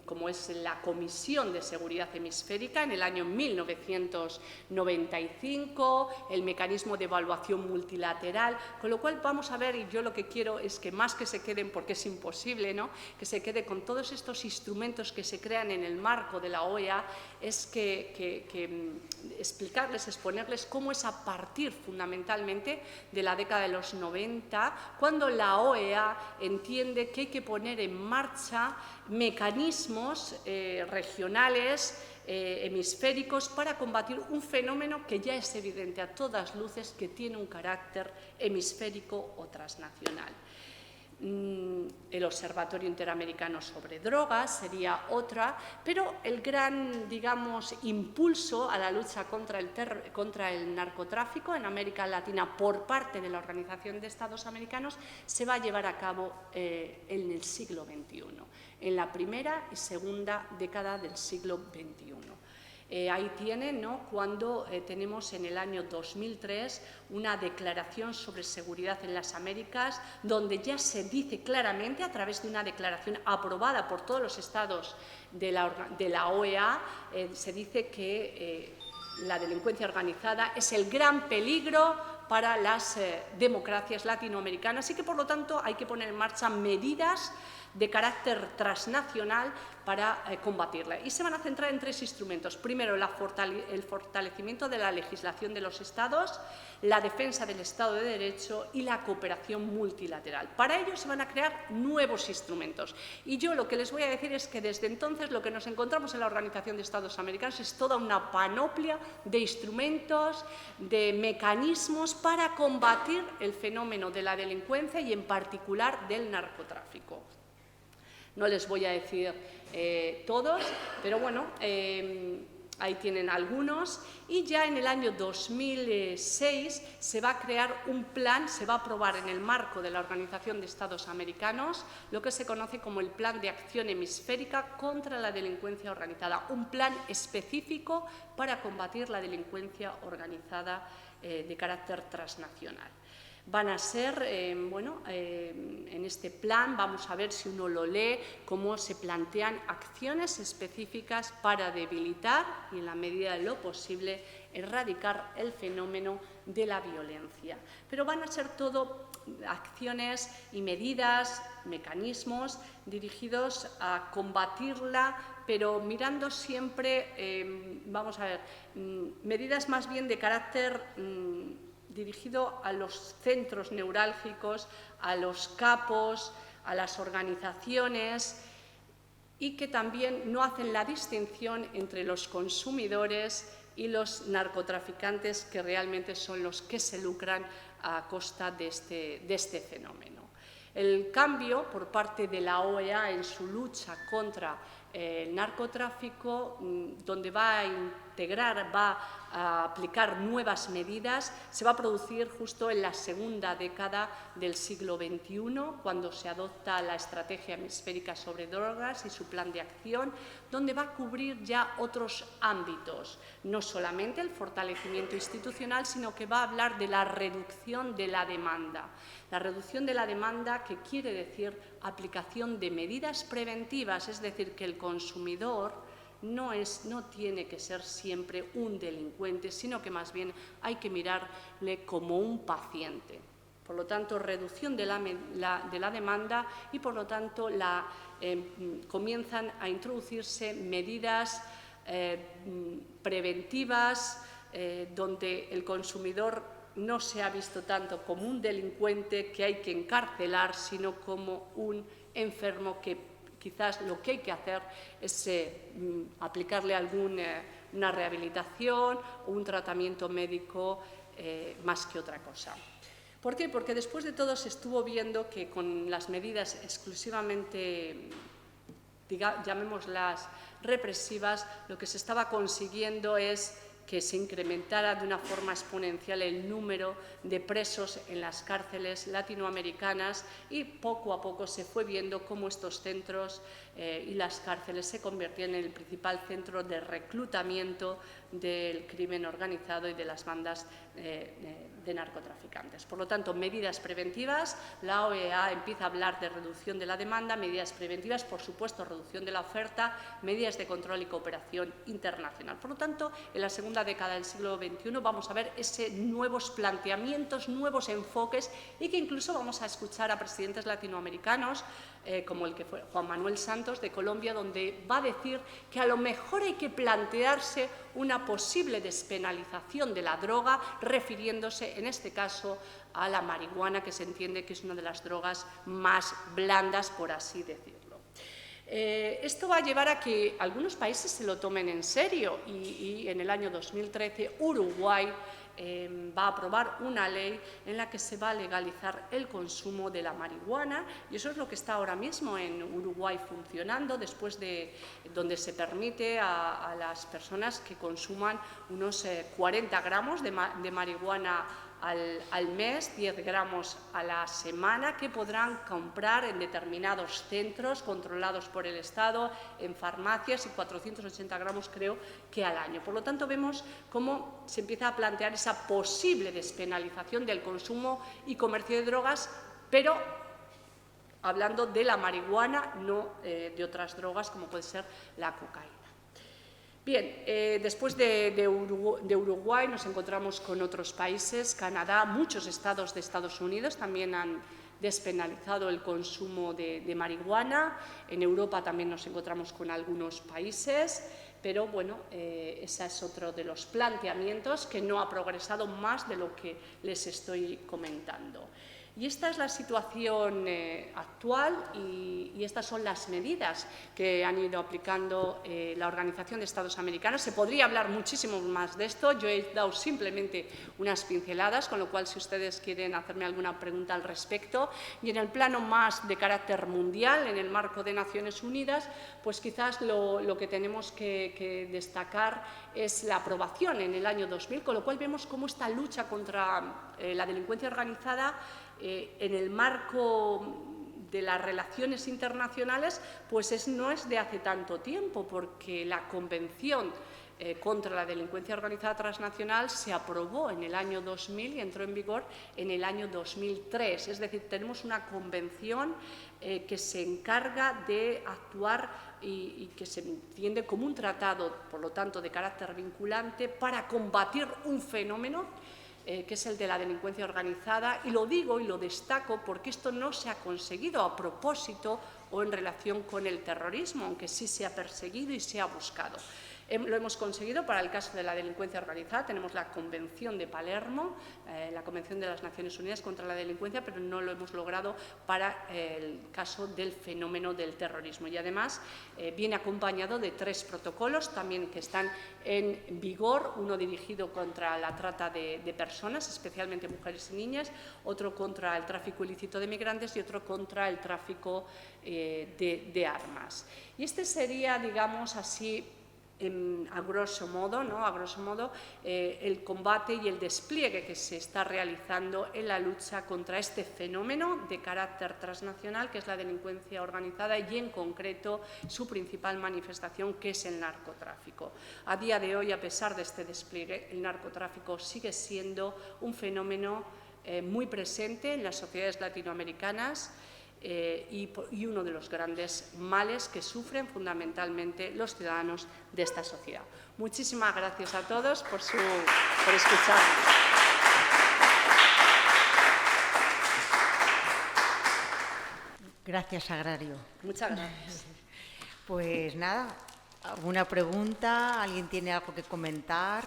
como es la Comisión de Seguridad Hemisférica en el año 1995, el mecanismo de evaluación multilateral, con lo cual vamos a ver, y yo lo que quiero es que más que se queden, porque es imposible, ¿no?, que se quede con todos estos instrumentos que se crean en el marco de la OEA, es que explicarles, exponerles cómo es a partir fundamentalmente de la década de los 90, cuando la OEA entiende que hay que poner en marcha mecanismos regionales, hemisféricos, para combatir un fenómeno que ya es evidente a todas luces que tiene un carácter hemisférico o transnacional. El Observatorio Interamericano sobre Drogas sería otra, pero el gran, digamos, impulso a la lucha contra el narcotráfico en América Latina por parte de la Organización de Estados Americanos se va a llevar a cabo en el siglo XXI, en la primera y segunda década del siglo XXI. Ahí tienen, ¿no?, cuando tenemos en el año 2003 una declaración sobre seguridad en las Américas, donde ya se dice claramente, a través de una declaración aprobada por todos los estados de la OEA, se dice que la delincuencia organizada es el gran peligro para las democracias latinoamericanas y que, por lo tanto, hay que poner en marcha medidas de carácter transnacional para combatirla. Y se van a centrar en 3 instrumentos. Primero, el fortalecimiento de la legislación de los Estados, la defensa del Estado de Derecho y la cooperación multilateral. Para ello se van a crear nuevos instrumentos. Y yo lo que les voy a decir es que desde entonces lo que nos encontramos en la Organización de Estados Americanos es toda una panoplia de instrumentos, de mecanismos para combatir el fenómeno de la delincuencia y en particular del narcotráfico. No les voy a decir todos, pero bueno, ahí tienen algunos. Y ya en el año 2006 se va a crear un plan, se va a aprobar en el marco de la Organización de Estados Americanos, lo que se conoce como el Plan de Acción Hemisférica contra la Delincuencia Organizada, un plan específico para combatir la delincuencia organizada de carácter transnacional. Van a ser, en este plan vamos a ver si uno lo lee, cómo se plantean acciones específicas para debilitar y, en la medida de lo posible, erradicar el fenómeno de la violencia. Pero van a ser todo acciones y medidas, mecanismos dirigidos a combatirla, pero mirando siempre, vamos a ver, medidas más bien de carácter dirigido a los centros neurálgicos, a los capos, a las organizaciones, y que también no hacen la distinción entre los consumidores y los narcotraficantes, que realmente son los que se lucran a costa de este fenómeno. El cambio por parte de la OEA en su lucha contra el narcotráfico, donde va a integrar, va a aplicar nuevas medidas, se va a producir justo en la segunda década del siglo XXI, cuando se adopta la Estrategia Hemisférica sobre Drogas y su plan de acción, donde va a cubrir ya otros ámbitos, no solamente el fortalecimiento institucional, sino que va a hablar de la reducción de la demanda. La reducción de la demanda, que quiere decir aplicación de medidas preventivas, es decir, que el consumidor no tiene que ser siempre un delincuente, sino que más bien hay que mirarle como un paciente. Por lo tanto, reducción de la demanda y, por lo tanto, comienzan a introducirse medidas preventivas donde el consumidor no se ha visto tanto como un delincuente que hay que encarcelar, sino como un enfermo que quizás lo que hay que hacer es aplicarle una rehabilitación o un tratamiento médico más que otra cosa. ¿Por qué? Porque después de todo se estuvo viendo que con las medidas exclusivamente, llamémoslas represivas, lo que se estaba consiguiendo es que se incrementara de una forma exponencial el número de presos en las cárceles latinoamericanas, y poco a poco se fue viendo cómo estos centros y las cárceles se convertían en el principal centro de reclutamiento del crimen organizado y de las bandas de narcotraficantes. Por lo tanto, medidas preventivas, la OEA empieza a hablar de reducción de la demanda, medidas preventivas, por supuesto, reducción de la oferta, medidas de control y cooperación internacional. Por lo tanto, en la segunda década del siglo XXI vamos a ver nuevos planteamientos, nuevos enfoques, y que incluso vamos a escuchar a presidentes latinoamericanos, como el que fue Juan Manuel Santos de Colombia, donde va a decir que a lo mejor hay que plantearse una posible despenalización de la droga, refiriéndose en este caso a la marihuana, que se entiende que es una de las drogas más blandas, por así decirlo. Esto va a llevar a que algunos países se lo tomen en serio, y en el año 2013 Uruguay va a aprobar una ley en la que se va a legalizar el consumo de la marihuana, y eso es lo que está ahora mismo en Uruguay funcionando, después de donde se permite a las personas que consuman unos 40 gramos de marihuana al mes, 10 gramos a la semana, que podrán comprar en determinados centros controlados por el Estado, en farmacias, y 480 gramos creo que al año. Por lo tanto, vemos cómo se empieza a plantear esa posible despenalización del consumo y comercio de drogas, pero hablando de la marihuana, no de otras drogas como puede ser la cocaína. Bien, después de Uruguay nos encontramos con otros países, Canadá, muchos estados de Estados Unidos también han despenalizado el consumo de marihuana. En Europa también nos encontramos con algunos países, pero bueno, ese es otro de los planteamientos que no ha progresado más de lo que les estoy comentando. Y esta es la situación actual y estas son las medidas que han ido aplicando la Organización de Estados Americanos. Se podría hablar muchísimo más de esto, yo he dado simplemente unas pinceladas, con lo cual si ustedes quieren hacerme alguna pregunta al respecto. Y en el plano más de carácter mundial, en el marco de Naciones Unidas, pues quizás lo que tenemos que destacar es la aprobación en el año 2000, con lo cual vemos cómo esta lucha contra la delincuencia organizada en el marco de las relaciones internacionales, pues no es de hace tanto tiempo, porque la Convención contra la delincuencia organizada transnacional se aprobó en el año 2000 y entró en vigor en el año 2003. Es decir, tenemos una convención que se encarga de actuar y que se entiende como un tratado, por lo tanto, de carácter vinculante para combatir un fenómeno que es el de la delincuencia organizada, y lo digo y lo destaco porque esto no se ha conseguido a propósito o en relación con el terrorismo, aunque sí se ha perseguido y se ha buscado. Lo hemos conseguido para el caso de la delincuencia organizada. Tenemos la Convención de Palermo, la Convención de las Naciones Unidas contra la Delincuencia, pero no lo hemos logrado para el caso del fenómeno del terrorismo. Y además viene acompañado de 3 protocolos también que están en vigor, uno dirigido contra la trata de personas, especialmente mujeres y niñas, otro contra el tráfico ilícito de migrantes y otro contra el tráfico de armas. Y este sería, digamos así, a grosso modo, el combate y el despliegue que se está realizando en la lucha contra este fenómeno de carácter transnacional que es la delincuencia organizada y en concreto su principal manifestación, que es el narcotráfico. A día de hoy, a pesar de este despliegue, el narcotráfico sigue siendo un fenómeno muy presente en las sociedades latinoamericanas y uno de los grandes males que sufren fundamentalmente los ciudadanos de esta sociedad. Muchísimas gracias a todos por escucharme. Gracias, Sagrario. Muchas gracias. Pues nada, ¿alguna pregunta? ¿Alguien tiene algo que comentar?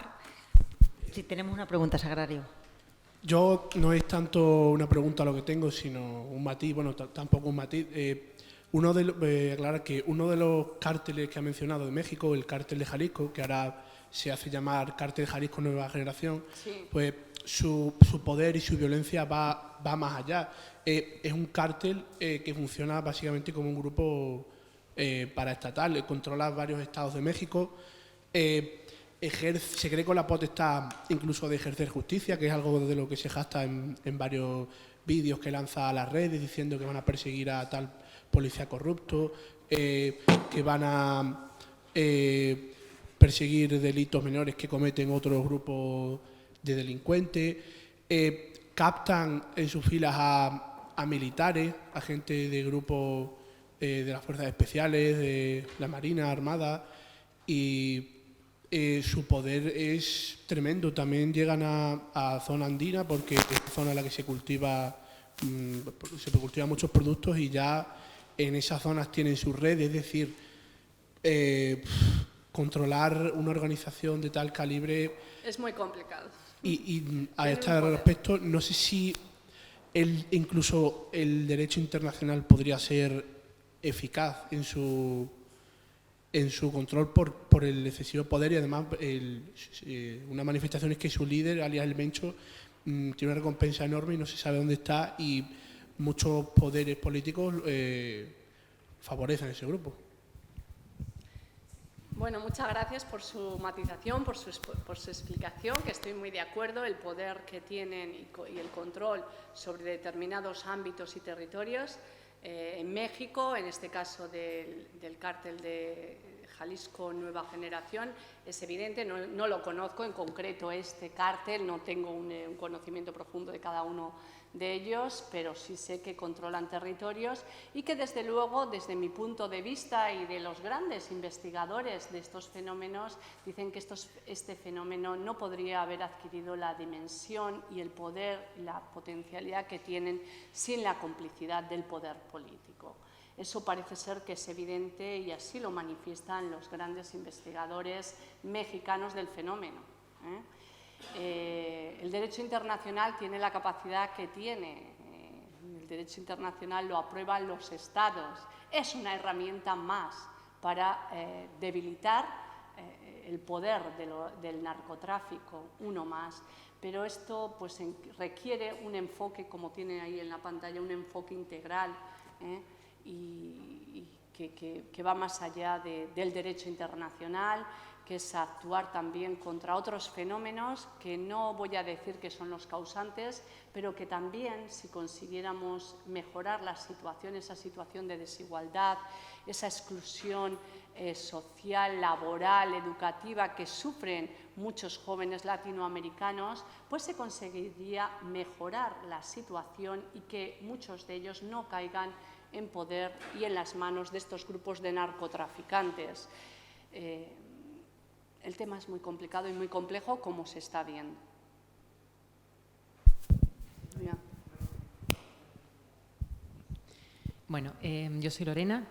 Sí, tenemos una pregunta, Sagrario. Yo no es tanto una pregunta lo que tengo, sino un matiz, bueno, tampoco un matiz. Aclarar que uno de los cárteles que ha mencionado de México, el cártel de Jalisco, que ahora se hace llamar Cártel Jalisco Nueva Generación, sí, pues su poder y su violencia va más allá. Es un cártel que funciona básicamente como un grupo paraestatal, controla varios estados de México, se cree con la potestad incluso de ejercer justicia, que es algo de lo que se jacta en varios vídeos que lanza a las redes diciendo que van a perseguir a tal policía corrupto, que van a perseguir delitos menores que cometen otros grupos de delincuentes, captan en sus filas a militares, a gente de grupos de las fuerzas especiales, de la Marina Armada, y su poder es tremendo. También llegan a zona andina, porque es una zona en la que se cultivan muchos productos, y ya en esas zonas tienen su red. Es decir, controlar una organización de tal calibre es muy complicado. Y a este respecto, no sé si incluso el derecho internacional podría ser eficaz en su control por el excesivo poder, y además una manifestación es que su líder, alias el Mencho, tiene una recompensa enorme y no se sabe dónde está, y muchos poderes políticos favorecen a ese grupo. Bueno, muchas gracias por su matización, por su explicación, que estoy muy de acuerdo. El poder que tienen y el control sobre determinados ámbitos y territorios en México, en este caso del cártel de Jalisco Nueva Generación. Es evidente, no lo conozco en concreto este cártel, no tengo un conocimiento profundo de cada uno de ellos, pero sí sé que controlan territorios y que, desde luego, desde mi punto de vista y de los grandes investigadores de estos fenómenos, dicen que este fenómeno no podría haber adquirido la dimensión y el poder y la potencialidad que tienen sin la complicidad del poder político. Eso parece ser que es evidente y así lo manifiestan los grandes investigadores mexicanos del fenómeno, el derecho internacional tiene la capacidad que tiene. El derecho internacional lo aprueban los Estados. Es una herramienta más para debilitar el poder del narcotráfico, uno más. Pero esto pues, requiere un enfoque, como tiene ahí en la pantalla, un enfoque integral y que va más allá del derecho internacional, que es actuar también contra otros fenómenos que no voy a decir que son los causantes, pero que también, si consiguiéramos mejorar la situación, esa situación de desigualdad, esa exclusión social, laboral, educativa que sufren muchos jóvenes latinoamericanos, pues se conseguiría mejorar la situación y que muchos de ellos no caigan en poder y en las manos de estos grupos de narcotraficantes. El tema es muy complicado y muy complejo, como se está viendo. Bueno, yo soy Lorena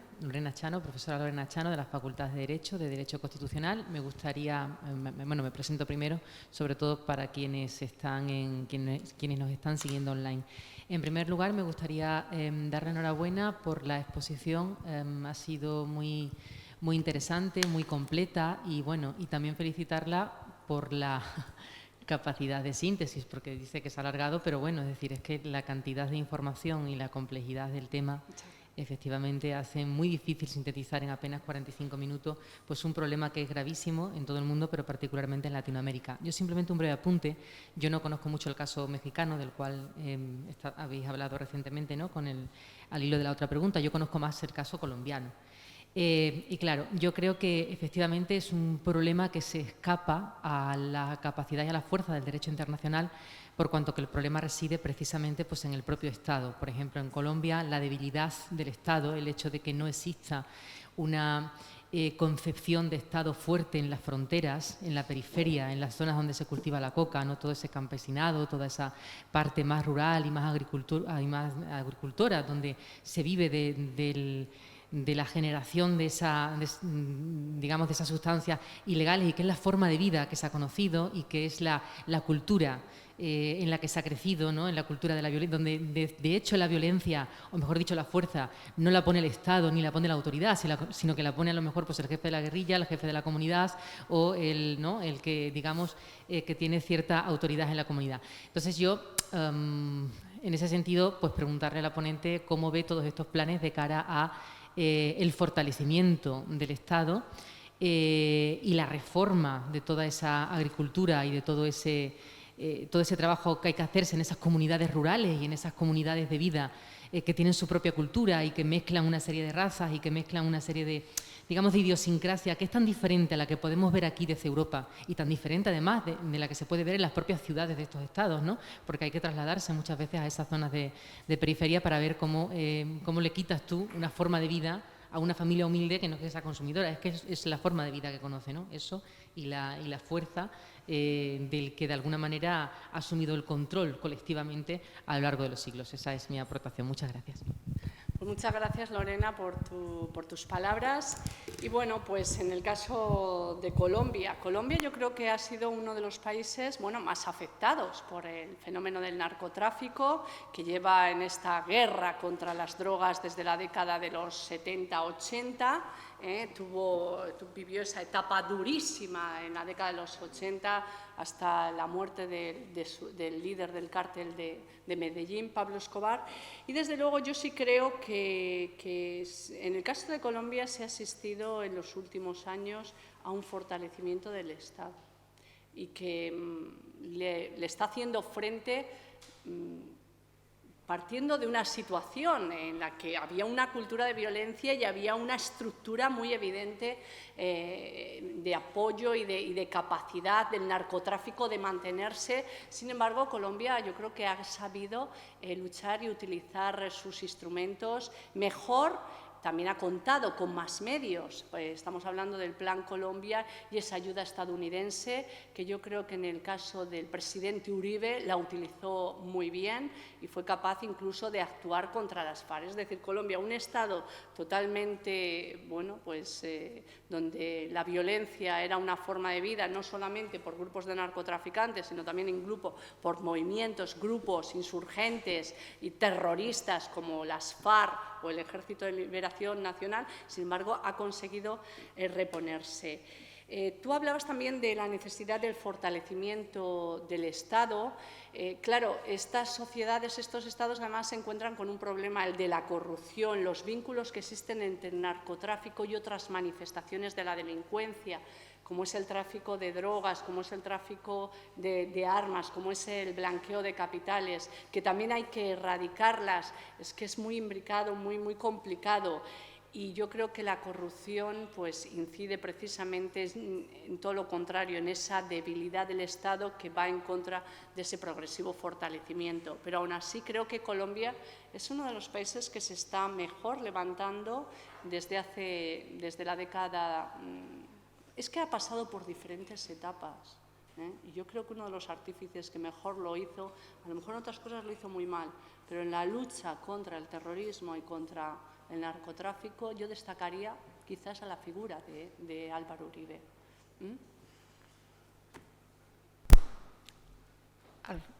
Chano, profesora Lorena Chano de la Facultad de Derecho Constitucional. Me gustaría, me presento primero, sobre todo para quienes nos están siguiendo online. En primer lugar, me gustaría darle enhorabuena por la exposición. Ha sido muy interesante, muy completa y también felicitarla por la capacidad de síntesis, porque dice que se ha alargado, pero es decir, es que la cantidad de información y la complejidad del tema efectivamente hace muy difícil sintetizar en apenas 45 minutos pues un problema que es gravísimo en todo el mundo, pero particularmente en Latinoamérica. Yo simplemente un breve apunte. Yo no conozco mucho el caso mexicano, del cual habéis hablado recientemente, ¿no?, al hilo de la otra pregunta. Yo conozco más el caso colombiano. Y claro, yo creo que efectivamente es un problema que se escapa a la capacidad y a la fuerza del derecho internacional, por cuanto que el problema reside precisamente pues, en el propio Estado. Por ejemplo, en Colombia, la debilidad del Estado, el hecho de que no exista una concepción de Estado fuerte en las fronteras, en la periferia, en las zonas donde se cultiva la coca, ¿no?, todo ese campesinado, toda esa parte más rural y más agricultora, donde se vive de la generación de esas sustancias ilegales, y que es la forma de vida que se ha conocido y que es la cultura en la que se ha crecido, ¿no?, en la cultura de la violencia, donde de hecho la violencia, o mejor dicho la fuerza, no la pone el Estado ni la pone la autoridad, sino que la pone a lo mejor pues, el jefe de la guerrilla, el jefe de la comunidad o el que digamos que tiene cierta autoridad en la comunidad. Entonces yo en ese sentido pues preguntarle a la ponente cómo ve todos estos planes de cara a el fortalecimiento del Estado y la reforma de toda esa agricultura y de todo ese trabajo que hay que hacerse en esas comunidades rurales y en esas comunidades de vida que tienen su propia cultura y que mezclan una serie de razas y que mezclan una serie de idiosincrasia que es tan diferente a la que podemos ver aquí desde Europa y tan diferente además de la que se puede ver en las propias ciudades de estos estados, ¿no? Porque hay que trasladarse muchas veces a esas zonas de periferia para ver cómo le quitas tú una forma de vida a una familia humilde que no es que sea consumidora, es que es la forma de vida que conoce, ¿no? Eso y la fuerza del que de alguna manera ha asumido el control colectivamente a lo largo de los siglos. Esa es mi aportación. Muchas gracias. Pues muchas gracias, Lorena, por tus palabras. Y bueno, pues en el caso de Colombia, yo creo que ha sido uno de los países más afectados por el fenómeno del narcotráfico, que lleva en esta guerra contra las drogas desde la década de los 70-80. Vivió esa etapa durísima en la década de los 80 hasta la muerte del líder del cártel de Medellín, Pablo Escobar. Y desde luego yo sí creo que en el caso de Colombia se ha asistido en los últimos años a un fortalecimiento del Estado y que le está haciendo frente partiendo de una situación en la que había una cultura de violencia y había una estructura muy evidente de apoyo y de capacidad del narcotráfico de mantenerse. Sin embargo, Colombia yo creo que ha sabido luchar y utilizar sus instrumentos mejor. También ha contado con más medios. Estamos hablando del Plan Colombia y esa ayuda estadounidense, que yo creo que en el caso del presidente Uribe la utilizó muy bien y fue capaz incluso de actuar contra las FARC. Es decir, Colombia, un Estado totalmente, bueno, pues donde la violencia era una forma de vida, no solamente por grupos de narcotraficantes, sino también en grupo por movimientos, grupos insurgentes y terroristas como las FARC o el Ejército de Liberación Nacional. Sin embargo, ha conseguido reponerse. Tú hablabas también de la necesidad del fortalecimiento del Estado. Claro, estas sociedades, estos estados, además se encuentran con un problema, el de la corrupción, los vínculos que existen entre el narcotráfico y otras manifestaciones de la delincuencia, como es el tráfico de drogas, como es el tráfico de armas, como es el blanqueo de capitales, que también hay que erradicarlas. Es que es muy imbricado, muy complicado. Y yo creo que la corrupción pues, incide precisamente en todo lo contrario, en esa debilidad del Estado que va en contra de ese progresivo fortalecimiento. Pero aún así creo que Colombia es uno de los países que se está mejor levantando desde la década. Es que ha pasado por diferentes etapas. Y yo creo que uno de los artífices que mejor lo hizo, a lo mejor en otras cosas lo hizo muy mal, pero en la lucha contra el terrorismo y contra el narcotráfico, yo destacaría quizás a la figura de Álvaro Uribe.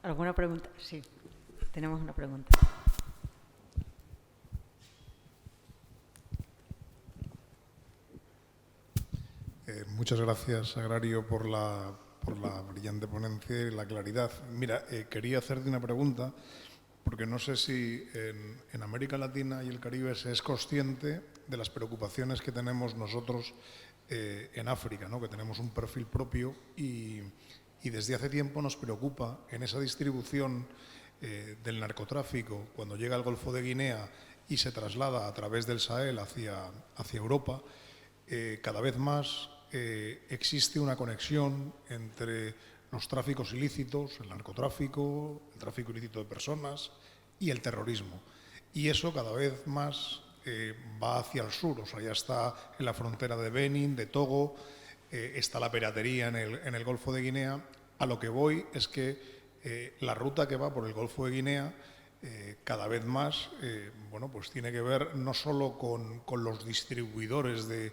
¿Alguna pregunta? Sí, tenemos una pregunta. Muchas gracias, Agrario, por la brillante ponencia y la claridad. Mira, quería hacerte una pregunta, porque no sé si en América Latina y el Caribe se es consciente de las preocupaciones que tenemos nosotros en África, ¿no? Que tenemos un perfil propio y desde hace tiempo nos preocupa en esa distribución del narcotráfico, cuando llega al Golfo de Guinea y se traslada a través del Sahel hacia Europa, cada vez más existe una conexión entre los tráficos ilícitos, el narcotráfico, el tráfico ilícito de personas y el terrorismo. Y eso cada vez más va hacia el sur, o sea, ya está en la frontera de Benín, de Togo, está la piratería en el Golfo de Guinea. A lo que voy es que la ruta que va por el Golfo de Guinea cada vez más bueno, pues tiene que ver no solo con los distribuidores de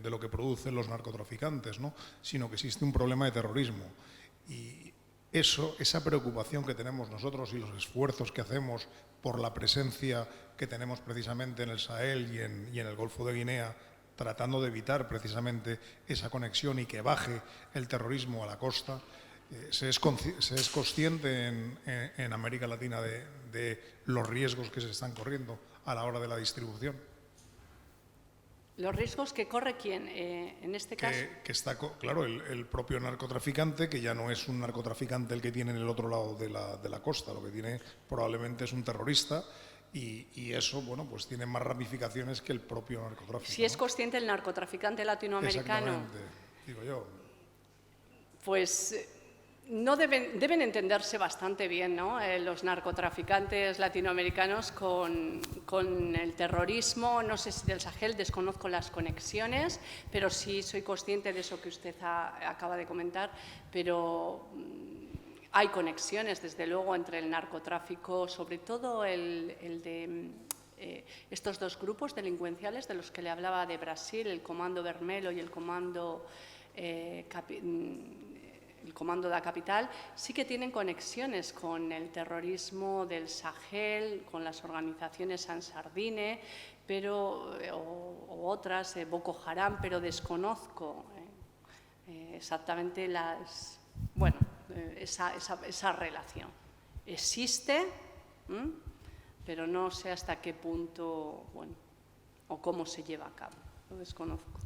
lo que producen los narcotraficantes, ¿no? Sino que existe un problema de terrorismo. Y esa preocupación que tenemos nosotros y los esfuerzos que hacemos por la presencia que tenemos precisamente en el Sahel y en el Golfo de Guinea, tratando de evitar precisamente esa conexión y que baje el terrorismo a la costa, se es consciente en América Latina de los riesgos que se están corriendo a la hora de la distribución. ¿Los riesgos que corre quién en este caso? Que está, claro, el propio narcotraficante, que ya no es un narcotraficante el que tiene en el otro lado de la costa, lo que tiene probablemente es un terrorista y eso, bueno, pues tiene más ramificaciones que el propio narcotráfico. Si es consciente el narcotraficante latinoamericano. Exactamente, digo yo. Pues no deben entenderse bastante bien, ¿no? Los narcotraficantes latinoamericanos con el terrorismo, no sé si del Sahel, desconozco las conexiones, pero sí soy consciente de eso que usted acaba de comentar, pero hay conexiones, desde luego, entre el narcotráfico, sobre todo el de estos dos grupos delincuenciales de los que le hablaba de Brasil, el Comando Vermelho y el Comando da Capital, sí que tienen conexiones con el terrorismo del Sahel, con las organizaciones Ansardine, o otras, Boko Haram, pero desconozco exactamente esa relación. Existe, pero no sé hasta qué punto, o cómo se lleva a cabo, lo desconozco.